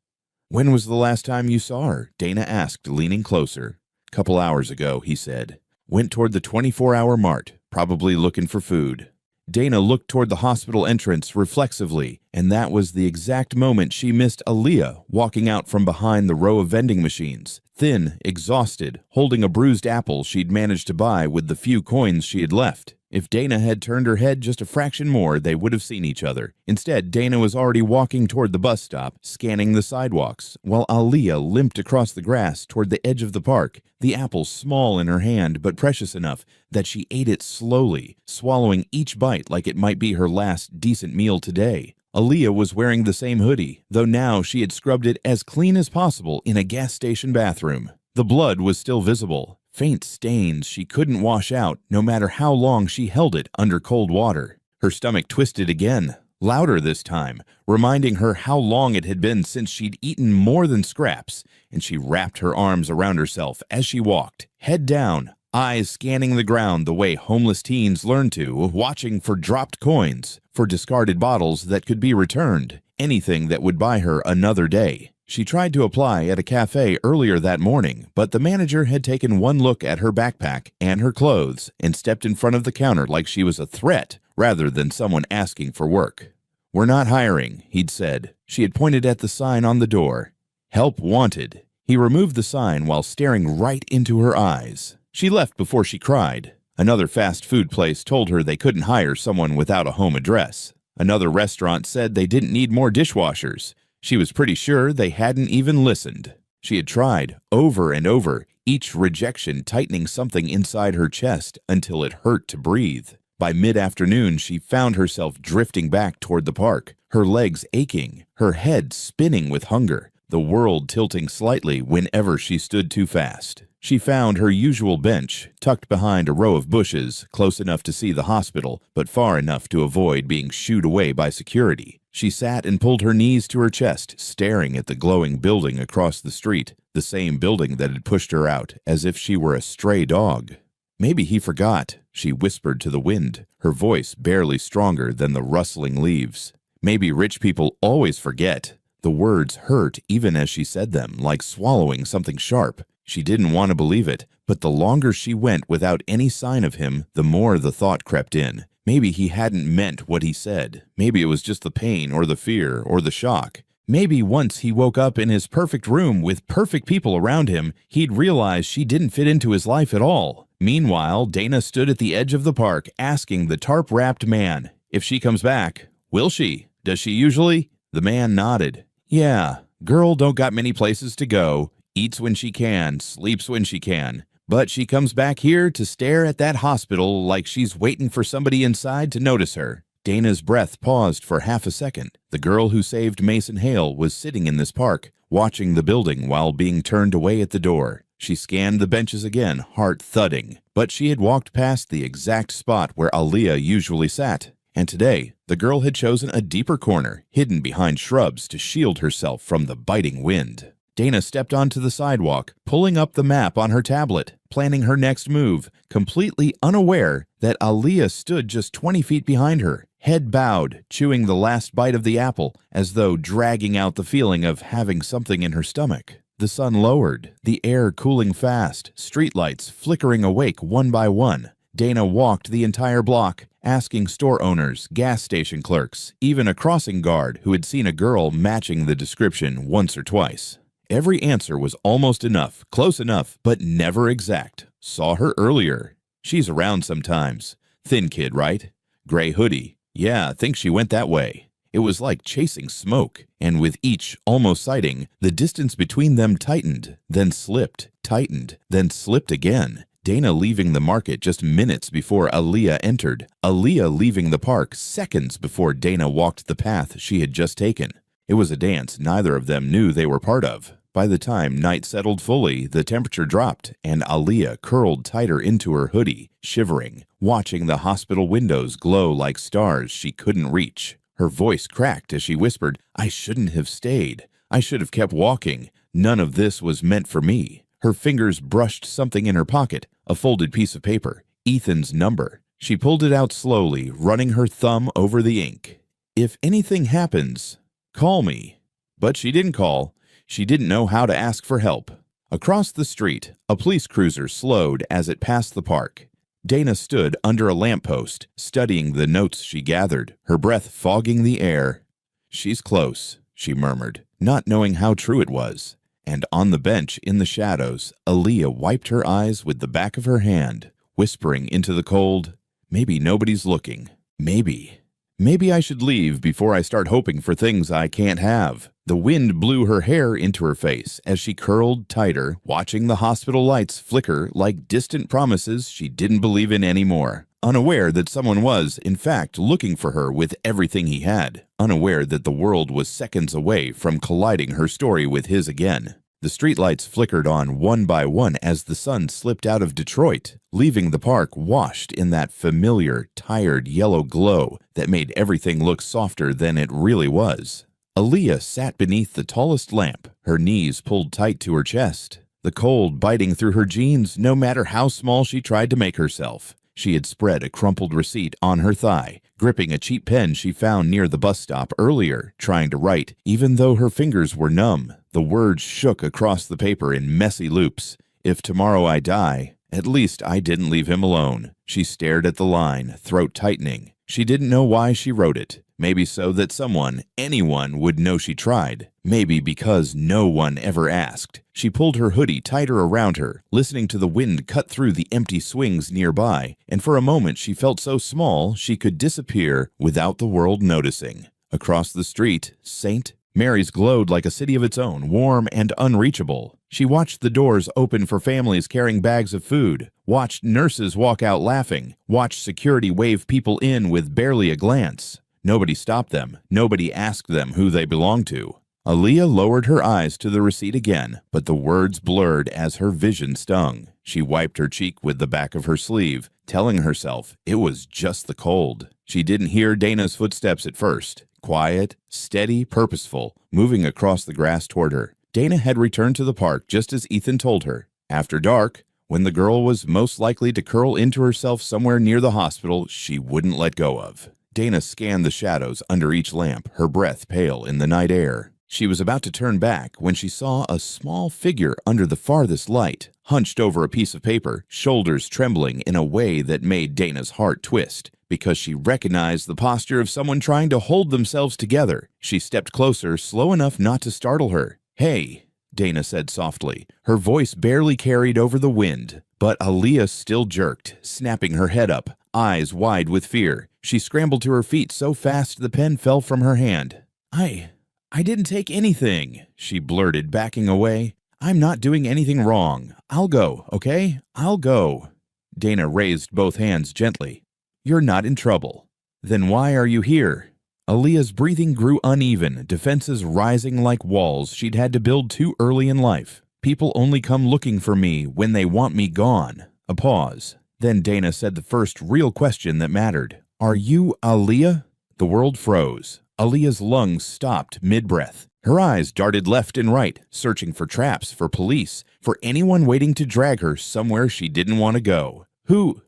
When was the last time you saw her? Dana asked, leaning closer. Couple hours ago, he said. Went toward the 24-hour mart, probably looking for food. Dana looked toward the hospital entrance reflexively, and that was the exact moment she missed Aaliyah walking out from behind the row of vending machines, thin, exhausted, holding a bruised apple she'd managed to buy with the few coins she had left. If Dana had turned her head just a fraction more, they would have seen each other. Instead, Dana was already walking toward the bus stop, scanning the sidewalks, while Aaliyah limped across the grass toward the edge of the park, the apple small in her hand but precious enough that she ate it slowly, swallowing each bite like it might be her last decent meal today. Aaliyah was wearing the same hoodie, though now she had scrubbed it as clean as possible in a gas station bathroom. The blood was still visible. Faint stains she couldn't wash out no matter how long she held it under cold water. Her stomach twisted again, louder this time, reminding her how long it had been since she'd eaten more than scraps, and she wrapped her arms around herself as she walked, head down, eyes scanning the ground the way homeless teens learn to, watching for dropped coins, for discarded bottles that could be returned, anything that would buy her another day. She tried to apply at a cafe earlier that morning, but the manager had taken one look at her backpack and her clothes and stepped in front of the counter like she was a threat rather than someone asking for work. We're not hiring, he'd said. She had pointed at the sign on the door. Help wanted. He removed the sign while staring right into her eyes. She left before she cried. Another fast food place told her they couldn't hire someone without a home address. Another restaurant said they didn't need more dishwashers. She was pretty sure they hadn't even listened. She had tried over and over, each rejection tightening something inside her chest until it hurt to breathe. By mid-afternoon, she found herself drifting back toward the park, her legs aching, her head spinning with hunger, the world tilting slightly whenever she stood too fast. She found her usual bench, tucked behind a row of bushes, close enough to see the hospital, but far enough to avoid being shooed away by security. She sat and pulled her knees to her chest, staring at the glowing building across the street, the same building that had pushed her out, as if she were a stray dog. Maybe he forgot, she whispered to the wind, her voice barely stronger than the rustling leaves. Maybe rich people always forget. The words hurt even as she said them, like swallowing something sharp. She didn't want to believe it, but the longer she went without any sign of him, the more the thought crept in. Maybe he hadn't meant what he said. Maybe it was just the pain or the fear or the shock. Maybe once he woke up in his perfect room with perfect people around him, he'd realize she didn't fit into his life at all. Meanwhile, Dana stood at the edge of the park asking the tarp-wrapped man, if she comes back, will she? Does she usually? The man nodded. Yeah, girl don't got many places to go. Eats when she can, sleeps when she can. But she comes back here to stare at that hospital like she's waiting for somebody inside to notice her. Dana's breath paused for half a second. The girl who saved Mason Hale was sitting in this park, watching the building while being turned away at the door. She scanned the benches again, heart thudding. But she had walked past the exact spot where Aaliyah usually sat. And today, the girl had chosen a deeper corner, hidden behind shrubs to shield herself from the biting wind. Dana stepped onto the sidewalk, pulling up the map on her tablet, planning her next move, completely unaware that Aaliyah stood just 20 feet behind her, head bowed, chewing the last bite of the apple, as though dragging out the feeling of having something in her stomach. The sun lowered, the air cooling fast, streetlights flickering awake one by one. Dana walked the entire block, asking store owners, gas station clerks, even a crossing guard who had seen a girl matching the description once or twice. Every answer was almost enough, close enough, but never exact. Saw her earlier. She's around sometimes. Thin kid, right? Gray hoodie. Yeah, think she went that way. It was like chasing smoke, and with each almost sighting, the distance between them tightened, then slipped, tightened, then slipped again. Dana leaving the market just minutes before Aaliyah entered. Aaliyah leaving the park seconds before Dana walked the path she had just taken. It was a dance neither of them knew they were part of. By the time night settled fully, the temperature dropped, and Aaliyah curled tighter into her hoodie, shivering, watching the hospital windows glow like stars she couldn't reach. Her voice cracked as she whispered, "I shouldn't have stayed. I should have kept walking. None of this was meant for me." Her fingers brushed something in her pocket, a folded piece of paper, Ethan's number. She pulled it out slowly, running her thumb over the ink. "If anything happens, call me." But she didn't call. She didn't know how to ask for help. Across the street, a police cruiser slowed as it passed the park. Dana stood under a lamppost, studying the notes she gathered, her breath fogging the air. "She's close," she murmured, not knowing how true it was. And on the bench in the shadows, Aaliyah wiped her eyes with the back of her hand, whispering into the cold, "Maybe nobody's looking. Maybe I should leave before I start hoping for things I can't have." The wind blew her hair into her face as she curled tighter, watching the hospital lights flicker like distant promises she didn't believe in anymore. Unaware that someone was, in fact, looking for her with everything he had. Unaware that the world was seconds away from colliding her story with his again. The streetlights flickered on one by one as the sun slipped out of Detroit, leaving the park washed in that familiar, tired yellow glow that made everything look softer than it really was. Aaliyah sat beneath the tallest lamp, her knees pulled tight to her chest, the cold biting through her jeans no matter how small she tried to make herself. She had spread a crumpled receipt on her thigh, gripping a cheap pen she found near the bus stop earlier, trying to write, even though her fingers were numb. The words shook across the paper in messy loops. "If tomorrow I die, at least I didn't leave him alone." She stared at the line, throat tightening. She didn't know why she wrote it. Maybe so that someone, anyone, would know she tried. Maybe because no one ever asked. She pulled her hoodie tighter around her, listening to the wind cut through the empty swings nearby, and for a moment she felt so small she could disappear without the world noticing. Across the street, St. Mary's glowed like a city of its own, warm and unreachable. She watched the doors open for families carrying bags of food, watched nurses walk out laughing, watched security wave people in with barely a glance. Nobody stopped them. Nobody asked them who they belonged to. Aaliyah lowered her eyes to the receipt again, but the words blurred as her vision stung. She wiped her cheek with the back of her sleeve, telling herself it was just the cold. She didn't hear Dana's footsteps at first. Quiet, steady, purposeful, moving across the grass toward her. Dana had returned to the park just as Ethan told her. After dark, when the girl was most likely to curl into herself somewhere near the hospital she wouldn't let go of. Dana scanned the shadows under each lamp, her breath pale in the night air. She was about to turn back when she saw a small figure under the farthest light, hunched over a piece of paper, shoulders trembling in a way that made Dana's heart twist, because she recognized the posture of someone trying to hold themselves together. She stepped closer, slow enough not to startle her. "Hey," Dana said softly. Her voice barely carried over the wind, but Aaliyah still jerked, snapping her head up, eyes wide with fear. She scrambled to her feet so fast the pen fell from her hand. I didn't take anything," she blurted, backing away. "I'm not doing anything wrong. I'll go, okay? I'll go." Dana raised both hands gently. "You're not in trouble. Then why are you here?" Aaliyah's breathing grew uneven, defenses rising like walls she'd had to build too early in life. "People only come looking for me when they want me gone." A pause. Then Dana said the first real question that mattered. "Are you Aaliyah?" The world froze. Aaliyah's lungs stopped mid-breath. Her eyes darted left and right, searching for traps, for police, for anyone waiting to drag her somewhere she didn't want to go. Who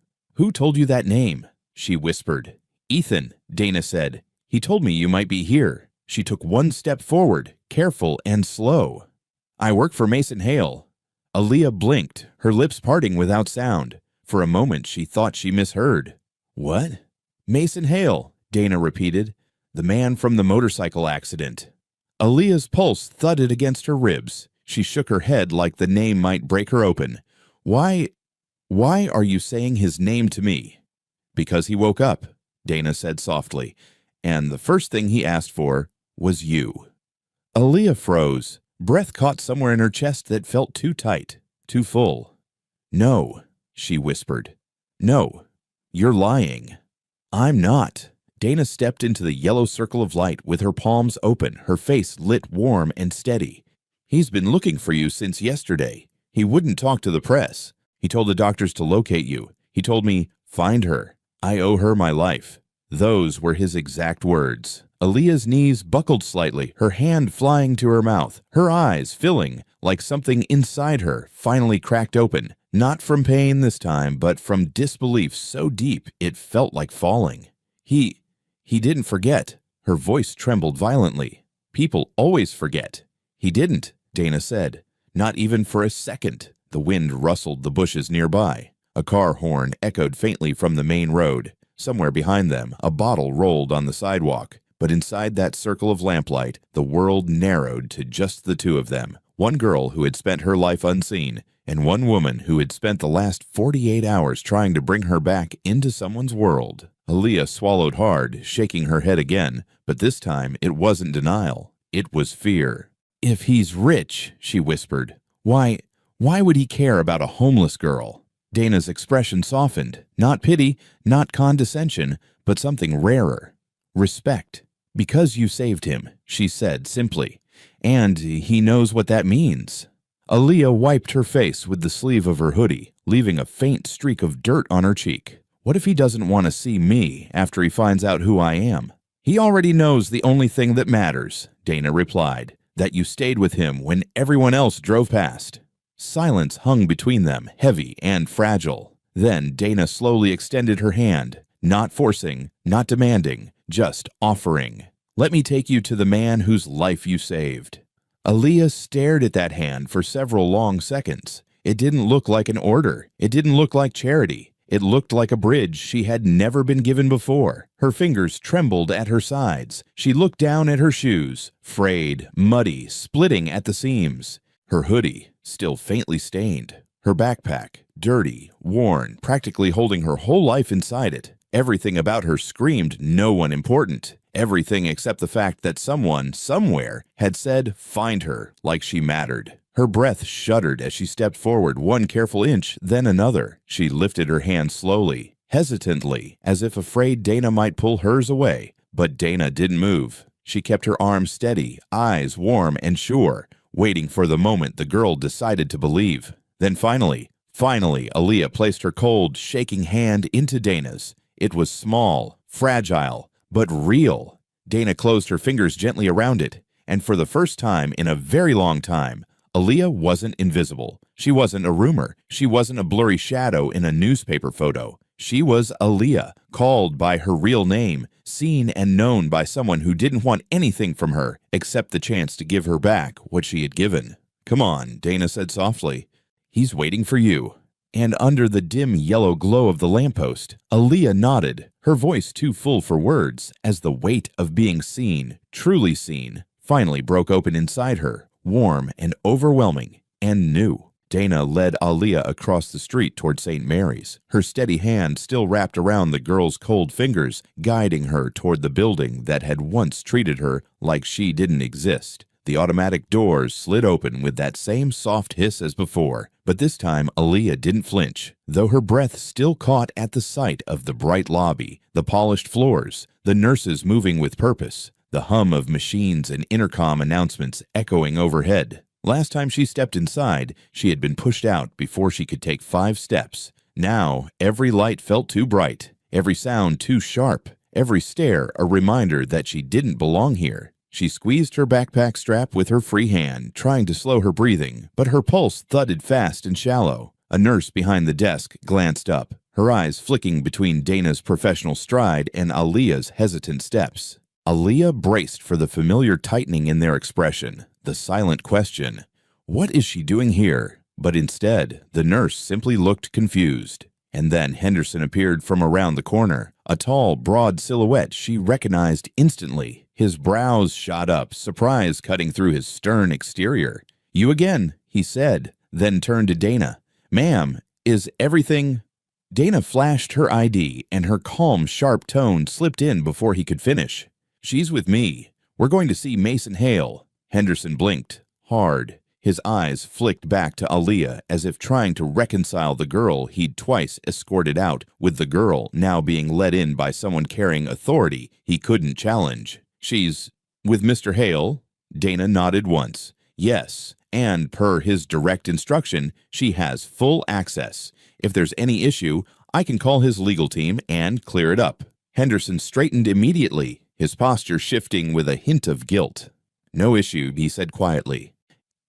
told you that name? She whispered. Ethan, Dana said. He told me you might be here. She took one step forward, careful and slow. I work for Mason Hale. Aaliyah blinked, her lips parting without sound. For a moment she thought she misheard. What? Mason Hale, Dana repeated. The man from the motorcycle accident. Aaliyah's pulse thudded against her ribs. She shook her head like the name might break her open. Why are you saying his name to me? Because he woke up, Dana said softly, and the first thing he asked for was you. Aaliyah froze. Breath caught somewhere in her chest that felt too tight, too full. No, she whispered. No, you're lying. I'm not. Dana stepped into the yellow circle of light with her palms open, her face lit warm and steady. He's been looking for you since yesterday. He wouldn't talk to the press. He told the doctors to locate you. He told me, find her. I owe her my life. Those were his exact words. Aaliyah's knees buckled slightly, her hand flying to her mouth, her eyes filling like something inside her finally cracked open, not from pain this time, but from disbelief so deep it felt like falling. He didn't forget. Her voice trembled violently. People always forget. He didn't, Dana said. Not even for a second. The wind rustled the bushes nearby. A car horn echoed faintly from the main road. Somewhere behind them, a bottle rolled on the sidewalk. But inside that circle of lamplight, the world narrowed to just the two of them. One girl who had spent her life unseen, and one woman who had spent the last 48 hours trying to bring her back into someone's world. Aaliyah swallowed hard, shaking her head again, but this time it wasn't denial. It was fear. If he's rich, she whispered, why would he care about a homeless girl? Dana's expression softened. Not pity, not condescension, but something rarer. Respect. Because you saved him, she said simply. And he knows what that means. Aaliyah wiped her face with the sleeve of her hoodie, leaving a faint streak of dirt on her cheek. What if he doesn't want to see me after he finds out who I am? He already knows the only thing that matters, Dana replied, that you stayed with him when everyone else drove past. Silence hung between them, heavy and fragile. Then Dana slowly extended her hand, not forcing, not demanding, just offering. Let me take you to the man whose life you saved. Aaliyah stared at that hand for several long seconds. It didn't look like an order. It didn't look like charity. It looked like a bridge she had never been given before. Her fingers trembled at her sides. She looked down at her shoes, frayed, muddy, splitting at the seams. Her hoodie, still faintly stained. Her backpack, dirty, worn, practically holding her whole life inside it. Everything about her screamed no one important. Everything except the fact that someone, somewhere, had said, find her, like she mattered. Her breath shuddered as she stepped forward one careful inch, then another. She lifted her hand slowly, hesitantly, as if afraid Dana might pull hers away. But Dana didn't move. She kept her arms steady, eyes warm and sure, waiting for the moment the girl decided to believe. Then finally, Aaliyah placed her cold, shaking hand into Dana's. It was small, fragile, but real. Dana closed her fingers gently around it, and for the first time in a very long time, Aaliyah wasn't invisible. She wasn't a rumor. She wasn't a blurry shadow in a newspaper photo. She was Aaliyah, called by her real name, seen and known by someone who didn't want anything from her except the chance to give her back what she had given. Come on, Dana said softly. He's waiting for you. And under the dim yellow glow of the lamppost, Aaliyah nodded, her voice too full for words, as the weight of being seen, truly seen, finally broke open inside her, warm and overwhelming and new. Dana led Aaliyah across the street toward St. Mary's, her steady hand still wrapped around the girl's cold fingers, guiding her toward the building that had once treated her like she didn't exist. The automatic doors slid open with that same soft hiss as before, but this time Aaliyah didn't flinch, though her breath still caught at the sight of the bright lobby, the polished floors, the nurses moving with purpose, the hum of machines and intercom announcements echoing overhead. Last time she stepped inside, she had been pushed out before she could take 5 steps. Now, every light felt too bright, every sound too sharp, every stare a reminder that she didn't belong here. She squeezed her backpack strap with her free hand, trying to slow her breathing, but her pulse thudded fast and shallow. A nurse behind the desk glanced up, her eyes flicking between Dana's professional stride and Aaliyah's hesitant steps. Aaliyah braced for the familiar tightening in their expression, the silent question, "What is she doing here?" But instead, the nurse simply looked confused. And then Henderson appeared from around the corner, a tall, broad silhouette she recognized instantly. His brows shot up, surprise cutting through his stern exterior. "You again," he said, then turned to Dana. "Ma'am, is everything—" Dana flashed her ID, and her calm, sharp tone slipped in before he could finish. "She's with me. We're going to see Mason Hale." Henderson blinked, hard. His eyes flicked back to Aaliyah as if trying to reconcile the girl he'd twice escorted out with the girl now being led in by someone carrying authority he couldn't challenge. "She's with Mr. Hale?" Dana nodded once. "Yes, and per his direct instruction, she has full access. If there's any issue, I can call his legal team and clear it up." Henderson straightened immediately, his posture shifting with a hint of guilt. "No issue," he said quietly.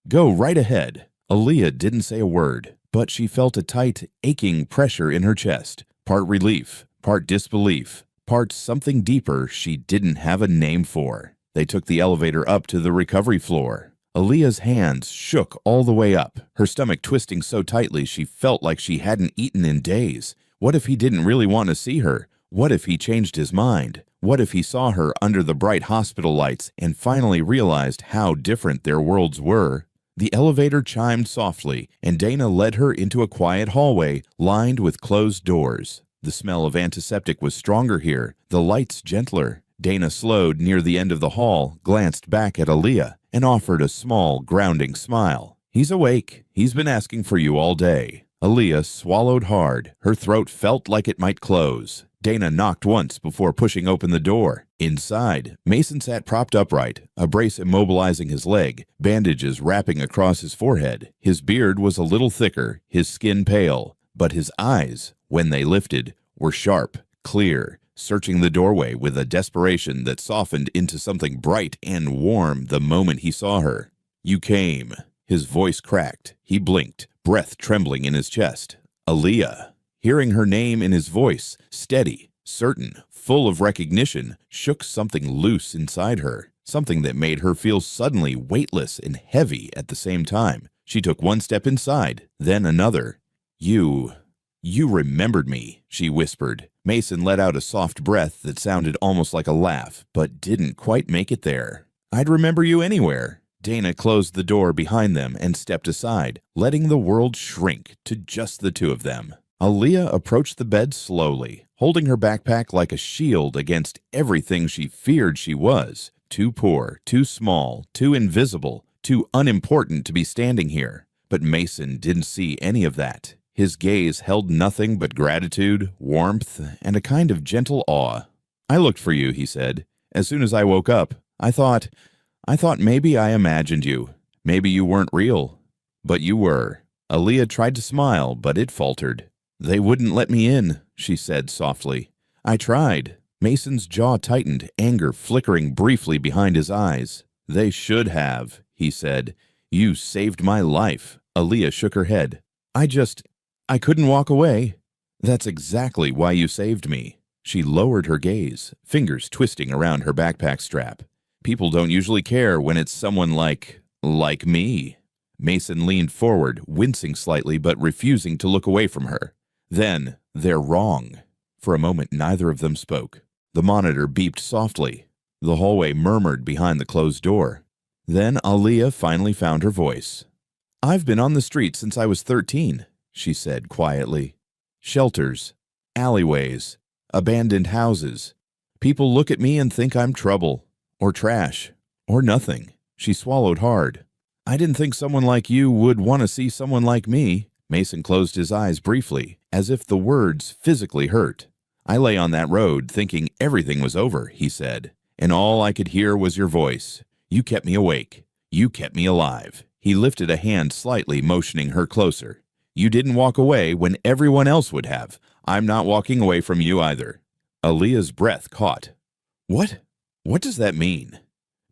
"Go right ahead." Aaliyah didn't say a word, but she felt a tight, aching pressure in her chest, part relief, part disbelief, part something deeper she didn't have a name for. They took the elevator up to the recovery floor. Aaliyah's hands shook all the way up, her stomach twisting so tightly she felt like she hadn't eaten in days. What if he didn't really want to see her? What if he changed his mind? What if he saw her under the bright hospital lights and finally realized how different their worlds were? The elevator chimed softly, and Dana led her into a quiet hallway lined with closed doors. The smell of antiseptic was stronger here, the lights gentler. Dana slowed near the end of the hall, glanced back at Aaliyah, and offered a small, grounding smile. "He's awake. He's been asking for you all day." Aaliyah swallowed hard. Her throat felt like it might close. Dana knocked once before pushing open the door. Inside, Mason sat propped upright, a brace immobilizing his leg, bandages wrapping across his forehead. His beard was a little thicker, his skin pale, but his eyes, when they lifted, were sharp, clear, searching the doorway with a desperation that softened into something bright and warm the moment he saw her. "You came." His voice cracked. He blinked, breath trembling in his chest. "Aaliyah." Hearing her name in his voice, steady, certain, full of recognition, shook something loose inside her, something that made her feel suddenly weightless and heavy at the same time. She took one step inside, then another. You remembered me," she whispered. Mason let out a soft breath that sounded almost like a laugh, but didn't quite make it there. "I'd remember you anywhere." Dana closed the door behind them and stepped aside, letting the world shrink to just the two of them. Aaliyah approached the bed slowly, holding her backpack like a shield against everything she feared she was. Too poor, too small, too invisible, too unimportant to be standing here. But Mason didn't see any of that. His gaze held nothing but gratitude, warmth, and a kind of gentle awe. "I looked for you," he said. "As soon as I woke up, I thought maybe I imagined you. Maybe you weren't real. But you were." Aaliyah tried to smile, but it faltered. "They wouldn't let me in," she said softly. "I tried." Mason's jaw tightened, anger flickering briefly behind his eyes. "They should have," he said. "You saved my life." Aaliyah shook her head. I couldn't walk away." "That's exactly why you saved me." She lowered her gaze, fingers twisting around her backpack strap. "People don't usually care when it's someone like me." Mason leaned forward, wincing slightly but refusing to look away from her. "Then they're wrong." For a moment, neither of them spoke. The monitor beeped softly. The hallway murmured behind the closed door. Then Aaliyah finally found her voice. "I've been on the street since I was 13, she said quietly. "Shelters, alleyways, abandoned houses. People look at me and think I'm trouble, or trash, or nothing." She swallowed hard. "I didn't think someone like you would want to see someone like me." Mason closed his eyes briefly, as if the words physically hurt. "I lay on that road thinking everything was over," he said, "and all I could hear was your voice. You kept me awake. You kept me alive." He lifted a hand slightly, motioning her closer. "You didn't walk away when everyone else would have. I'm not walking away from you either." Aaliyah's breath caught. What does that mean?"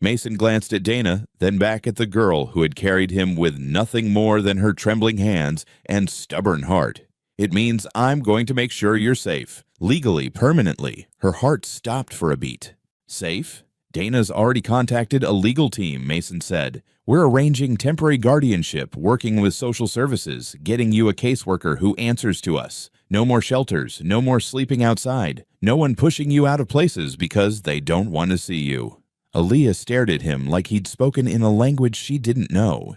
Mason glanced at Dana, then back at the girl who had carried him with nothing more than her trembling hands and stubborn heart. "It means I'm going to make sure you're safe. Legally, permanently." Her heart stopped for a beat. "Safe?" "Dana's already contacted a legal team," Mason said. "We're arranging temporary guardianship, working with social services, getting you a caseworker who answers to us. No more shelters, no more sleeping outside, no one pushing you out of places because they don't want to see you." Aaliyah stared at him like he'd spoken in a language she didn't know.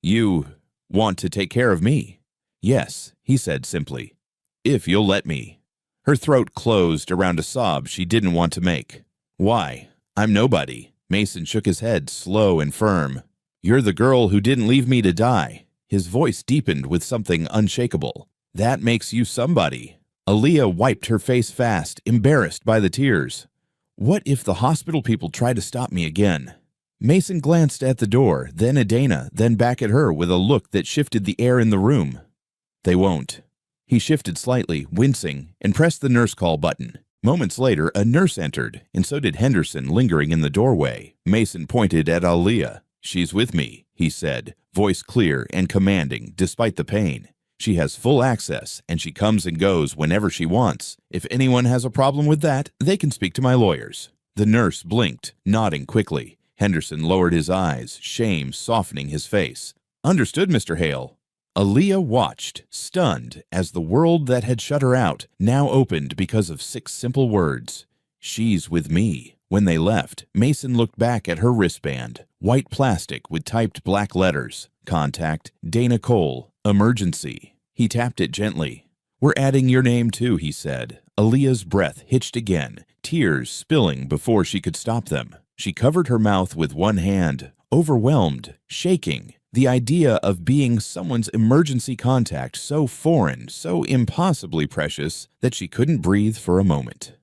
"You want to take care of me?" "Yes," he said simply. "If you'll let me." Her throat closed around a sob she didn't want to make. "Why? I'm nobody." Mason shook his head, slow and firm. "You're the girl who didn't leave me to die." His voice deepened with something unshakable. "That makes you somebody." Aaliyah wiped her face fast, embarrassed by the tears. "What if the hospital people try to stop me again?" Mason glanced at the door, then at Dana, then back at her with a look that shifted the air in the room. "They won't." He shifted slightly, wincing, and pressed the nurse call button. Moments later, a nurse entered, and so did Henderson, lingering in the doorway. Mason pointed at Aaliyah. "She's with me," he said, voice clear and commanding despite the pain. "She has full access, and she comes and goes whenever she wants. If anyone has a problem with that, they can speak to my lawyers." The nurse blinked, nodding quickly. Henderson lowered his eyes, shame softening his face. "Understood, Mr. Hale." Aaliyah watched, stunned, as the world that had shut her out now opened because of 6 simple words. "She's with me." When they left, Mason looked back at her wristband. White plastic with typed black letters. Contact Dana Cole. Emergency. He tapped it gently. "We're adding your name too," he said. Aaliyah's breath hitched again, tears spilling before she could stop them. She covered her mouth with one hand, overwhelmed, shaking. The idea of being someone's emergency contact so foreign, so impossibly precious, that she couldn't breathe for a moment.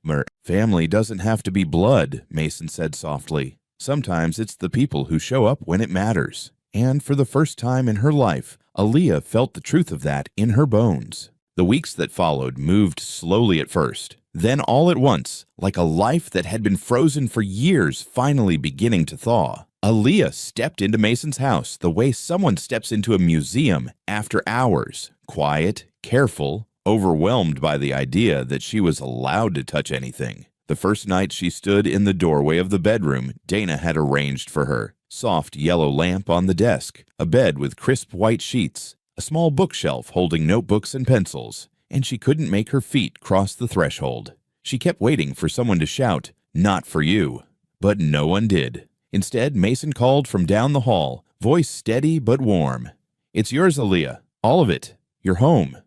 "Family doesn't have to be blood," Mason said softly. "Sometimes it's the people who show up when it matters." And for the first time in her life, Aaliyah felt the truth of that in her bones. The weeks that followed moved slowly at first. Then all at once, like a life that had been frozen for years finally beginning to thaw. Aaliyah stepped into Mason's house the way someone steps into a museum after hours. Quiet, careful, overwhelmed by the idea that she was allowed to touch anything. The first night she stood in the doorway of the bedroom Dana had arranged for her. Soft yellow lamp on the desk, a bed with crisp white sheets, a small bookshelf holding notebooks and pencils, and she couldn't make her feet cross the threshold. She kept waiting for someone to shout, "Not for you." But no one did. Instead, Mason called from down the hall, voice steady but warm. "It's yours, Aaliyah. All of it. You're home."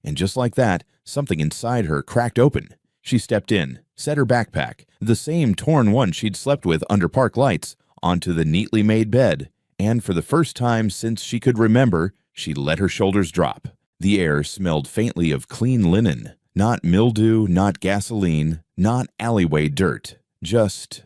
And just like that, something inside her cracked open. She stepped in, set her backpack, the same torn one she'd slept with under park lights, onto the neatly made bed, and for the first time since she could remember, she let her shoulders drop. The air smelled faintly of clean linen, not mildew, not gasoline, not alleyway dirt, just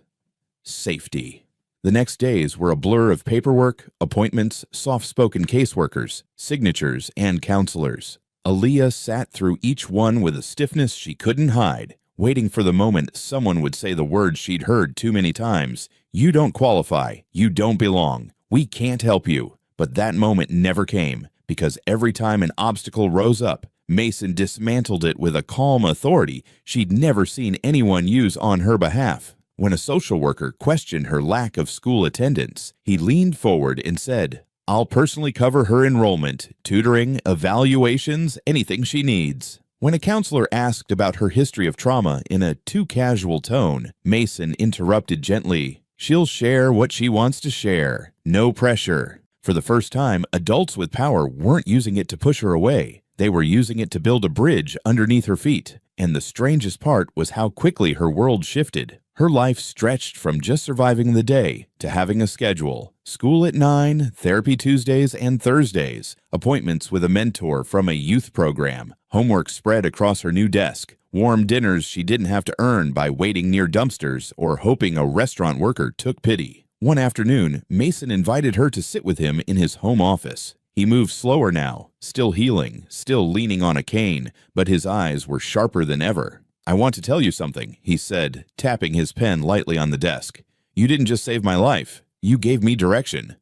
safety. The next days were a blur of paperwork, appointments, soft-spoken caseworkers, signatures, and counselors. Aaliyah sat through each one with a stiffness she couldn't hide, waiting for the moment someone would say the words she'd heard too many times. "You don't qualify. You don't belong. We can't help you." But that moment never came, because every time an obstacle rose up, Mason dismantled it with a calm authority she'd never seen anyone use on her behalf. When a social worker questioned her lack of school attendance, he leaned forward and said, "I'll personally cover her enrollment, tutoring, evaluations, anything she needs." When a counselor asked about her history of trauma in a too casual tone, Mason interrupted gently, "She'll share what she wants to share. No pressure." For the first time, adults with power weren't using it to push her away. They were using it to build a bridge underneath her feet. And the strangest part was how quickly her world shifted. Her life stretched from just surviving the day to having a schedule. School at 9, therapy Tuesdays and Thursdays, appointments with a mentor from a youth program, homework spread across her new desk, warm dinners she didn't have to earn by waiting near dumpsters or hoping a restaurant worker took pity. One afternoon, Mason invited her to sit with him in his home office. He moved slower now, still healing, still leaning on a cane, but his eyes were sharper than ever. "I want to tell you something," he said, tapping his pen lightly on the desk. You didn't just save my life. You gave me direction."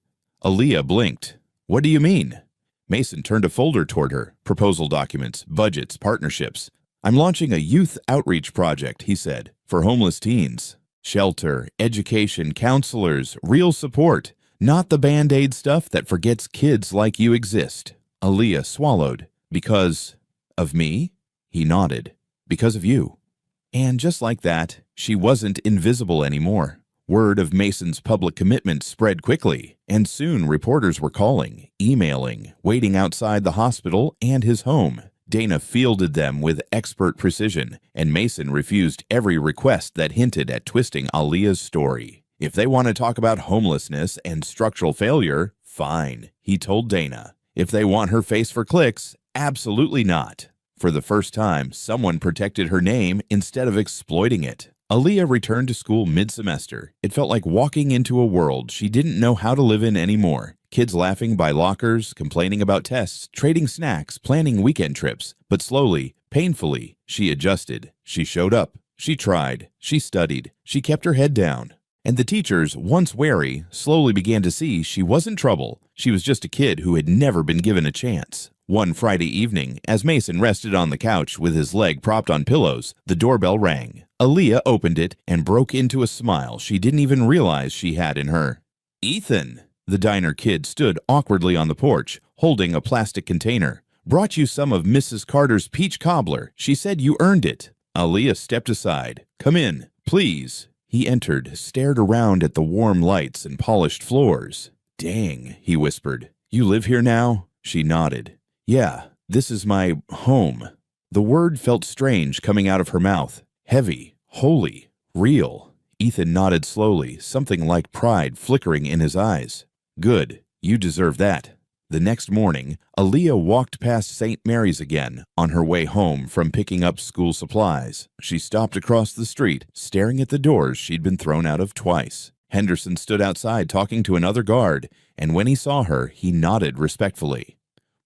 Aaliyah blinked. "What do you mean?" Mason turned a folder toward her. Proposal documents, budgets, partnerships. "I'm launching a youth outreach project," he said, "for homeless teens. Shelter, education, counselors, real support. Not the Band-Aid stuff that forgets kids like you exist." Aaliyah swallowed. "Because of me?" He nodded. "Because of you." And just like that, she wasn't invisible anymore. Word of Mason's public commitment spread quickly, and soon reporters were calling, emailing, waiting outside the hospital and his home. Dana fielded them with expert precision, and Mason refused every request that hinted at twisting Aaliyah's story. If they want to talk about homelessness and structural failure, fine, he told Dana. If they want her face for clicks, absolutely not. For the first time, someone protected her name instead of exploiting it. Aaliyah returned to school mid-semester. It felt like walking into a world she didn't know how to live in anymore. Kids laughing by lockers, complaining about tests, trading snacks, planning weekend trips. But slowly, painfully, she adjusted. She showed up. She tried. She studied. She kept her head down. And the teachers, once wary, slowly began to see she wasn't trouble. She was just a kid who had never been given a chance. One Friday evening, as Mason rested on the couch with his leg propped on pillows, the doorbell rang. Aaliyah opened it and broke into a smile she didn't even realize she had in her. "Ethan!" The diner kid stood awkwardly on the porch, holding a plastic container. "Brought you some of Mrs. Carter's peach cobbler. She said you earned it." Aaliyah stepped aside. "Come in, please." He entered, stared around at the warm lights and polished floors. "Dang," he whispered. "You live here now?" She nodded. "Yeah, this is my home." The word felt strange coming out of her mouth. Heavy, holy, real. Ethan nodded slowly, something like pride flickering in his eyes. "Good, you deserve that." The next morning, Aaliyah walked past St. Mary's again on her way home from picking up school supplies. She stopped across the street, staring at the doors she'd been thrown out of twice. Henderson stood outside talking to another guard, and when he saw her, he nodded respectfully.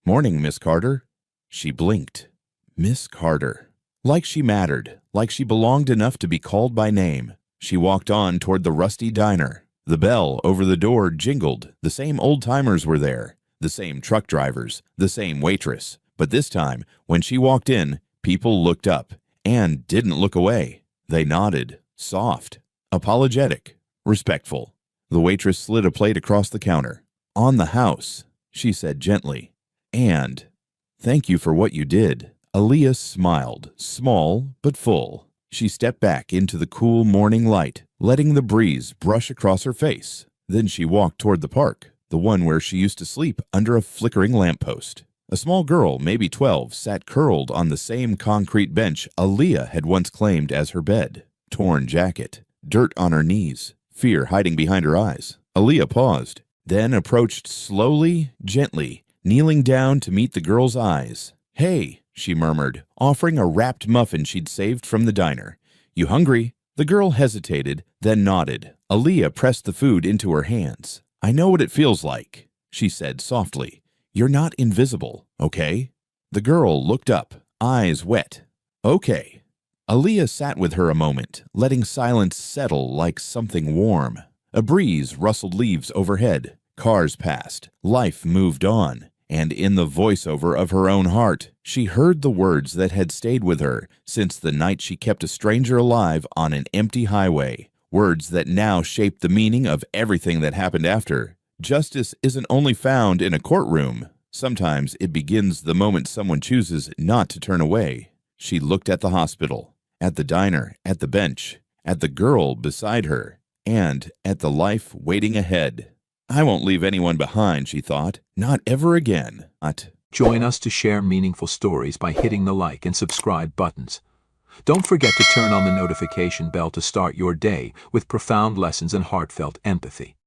"Morning, Miss Carter." She blinked. Miss Carter. Like she mattered, like she belonged enough to be called by name. She walked on toward the rusty diner. The bell over the door jingled. The same old-timers were there. The same truck drivers, the same waitress. But this time, when she walked in, people looked up and didn't look away. They nodded, soft, apologetic, respectful. The waitress slid a plate across the counter. "On the house," she said gently. "And thank you for what you did." Aaliyah smiled, small but full. She stepped back into the cool morning light, letting the breeze brush across her face. Then she walked toward the park, the one where she used to sleep under a flickering lamppost. A small girl, maybe 12, sat curled on the same concrete bench Aaliyah had once claimed as her bed. Torn jacket, dirt on her knees, fear hiding behind her eyes. Aaliyah paused, then approached slowly, gently, kneeling down to meet the girl's eyes. "Hey," she murmured, offering a wrapped muffin she'd saved from the diner. "You hungry?" The girl hesitated, then nodded. Aaliyah pressed the food into her hands. "I know what it feels like," she said softly. "You're not invisible, okay?" The girl looked up, eyes wet. "Okay." Aaliyah sat with her a moment, letting silence settle like something warm. A breeze rustled leaves overhead. Cars passed. Life moved on. And in the voiceover of her own heart, she heard the words that had stayed with her since the night she kept a stranger alive on an empty highway. Words that now shaped the meaning of everything that happened after. Justice isn't only found in a courtroom. Sometimes it begins the moment someone chooses not to turn away. She looked at the hospital, at the diner, at the bench, at the girl beside her, and at the life waiting ahead. "I won't leave anyone behind," she thought. "Not ever again." Join us to share meaningful stories by hitting the like and subscribe buttons. Don't forget to turn on the notification bell to start your day with profound lessons and heartfelt empathy.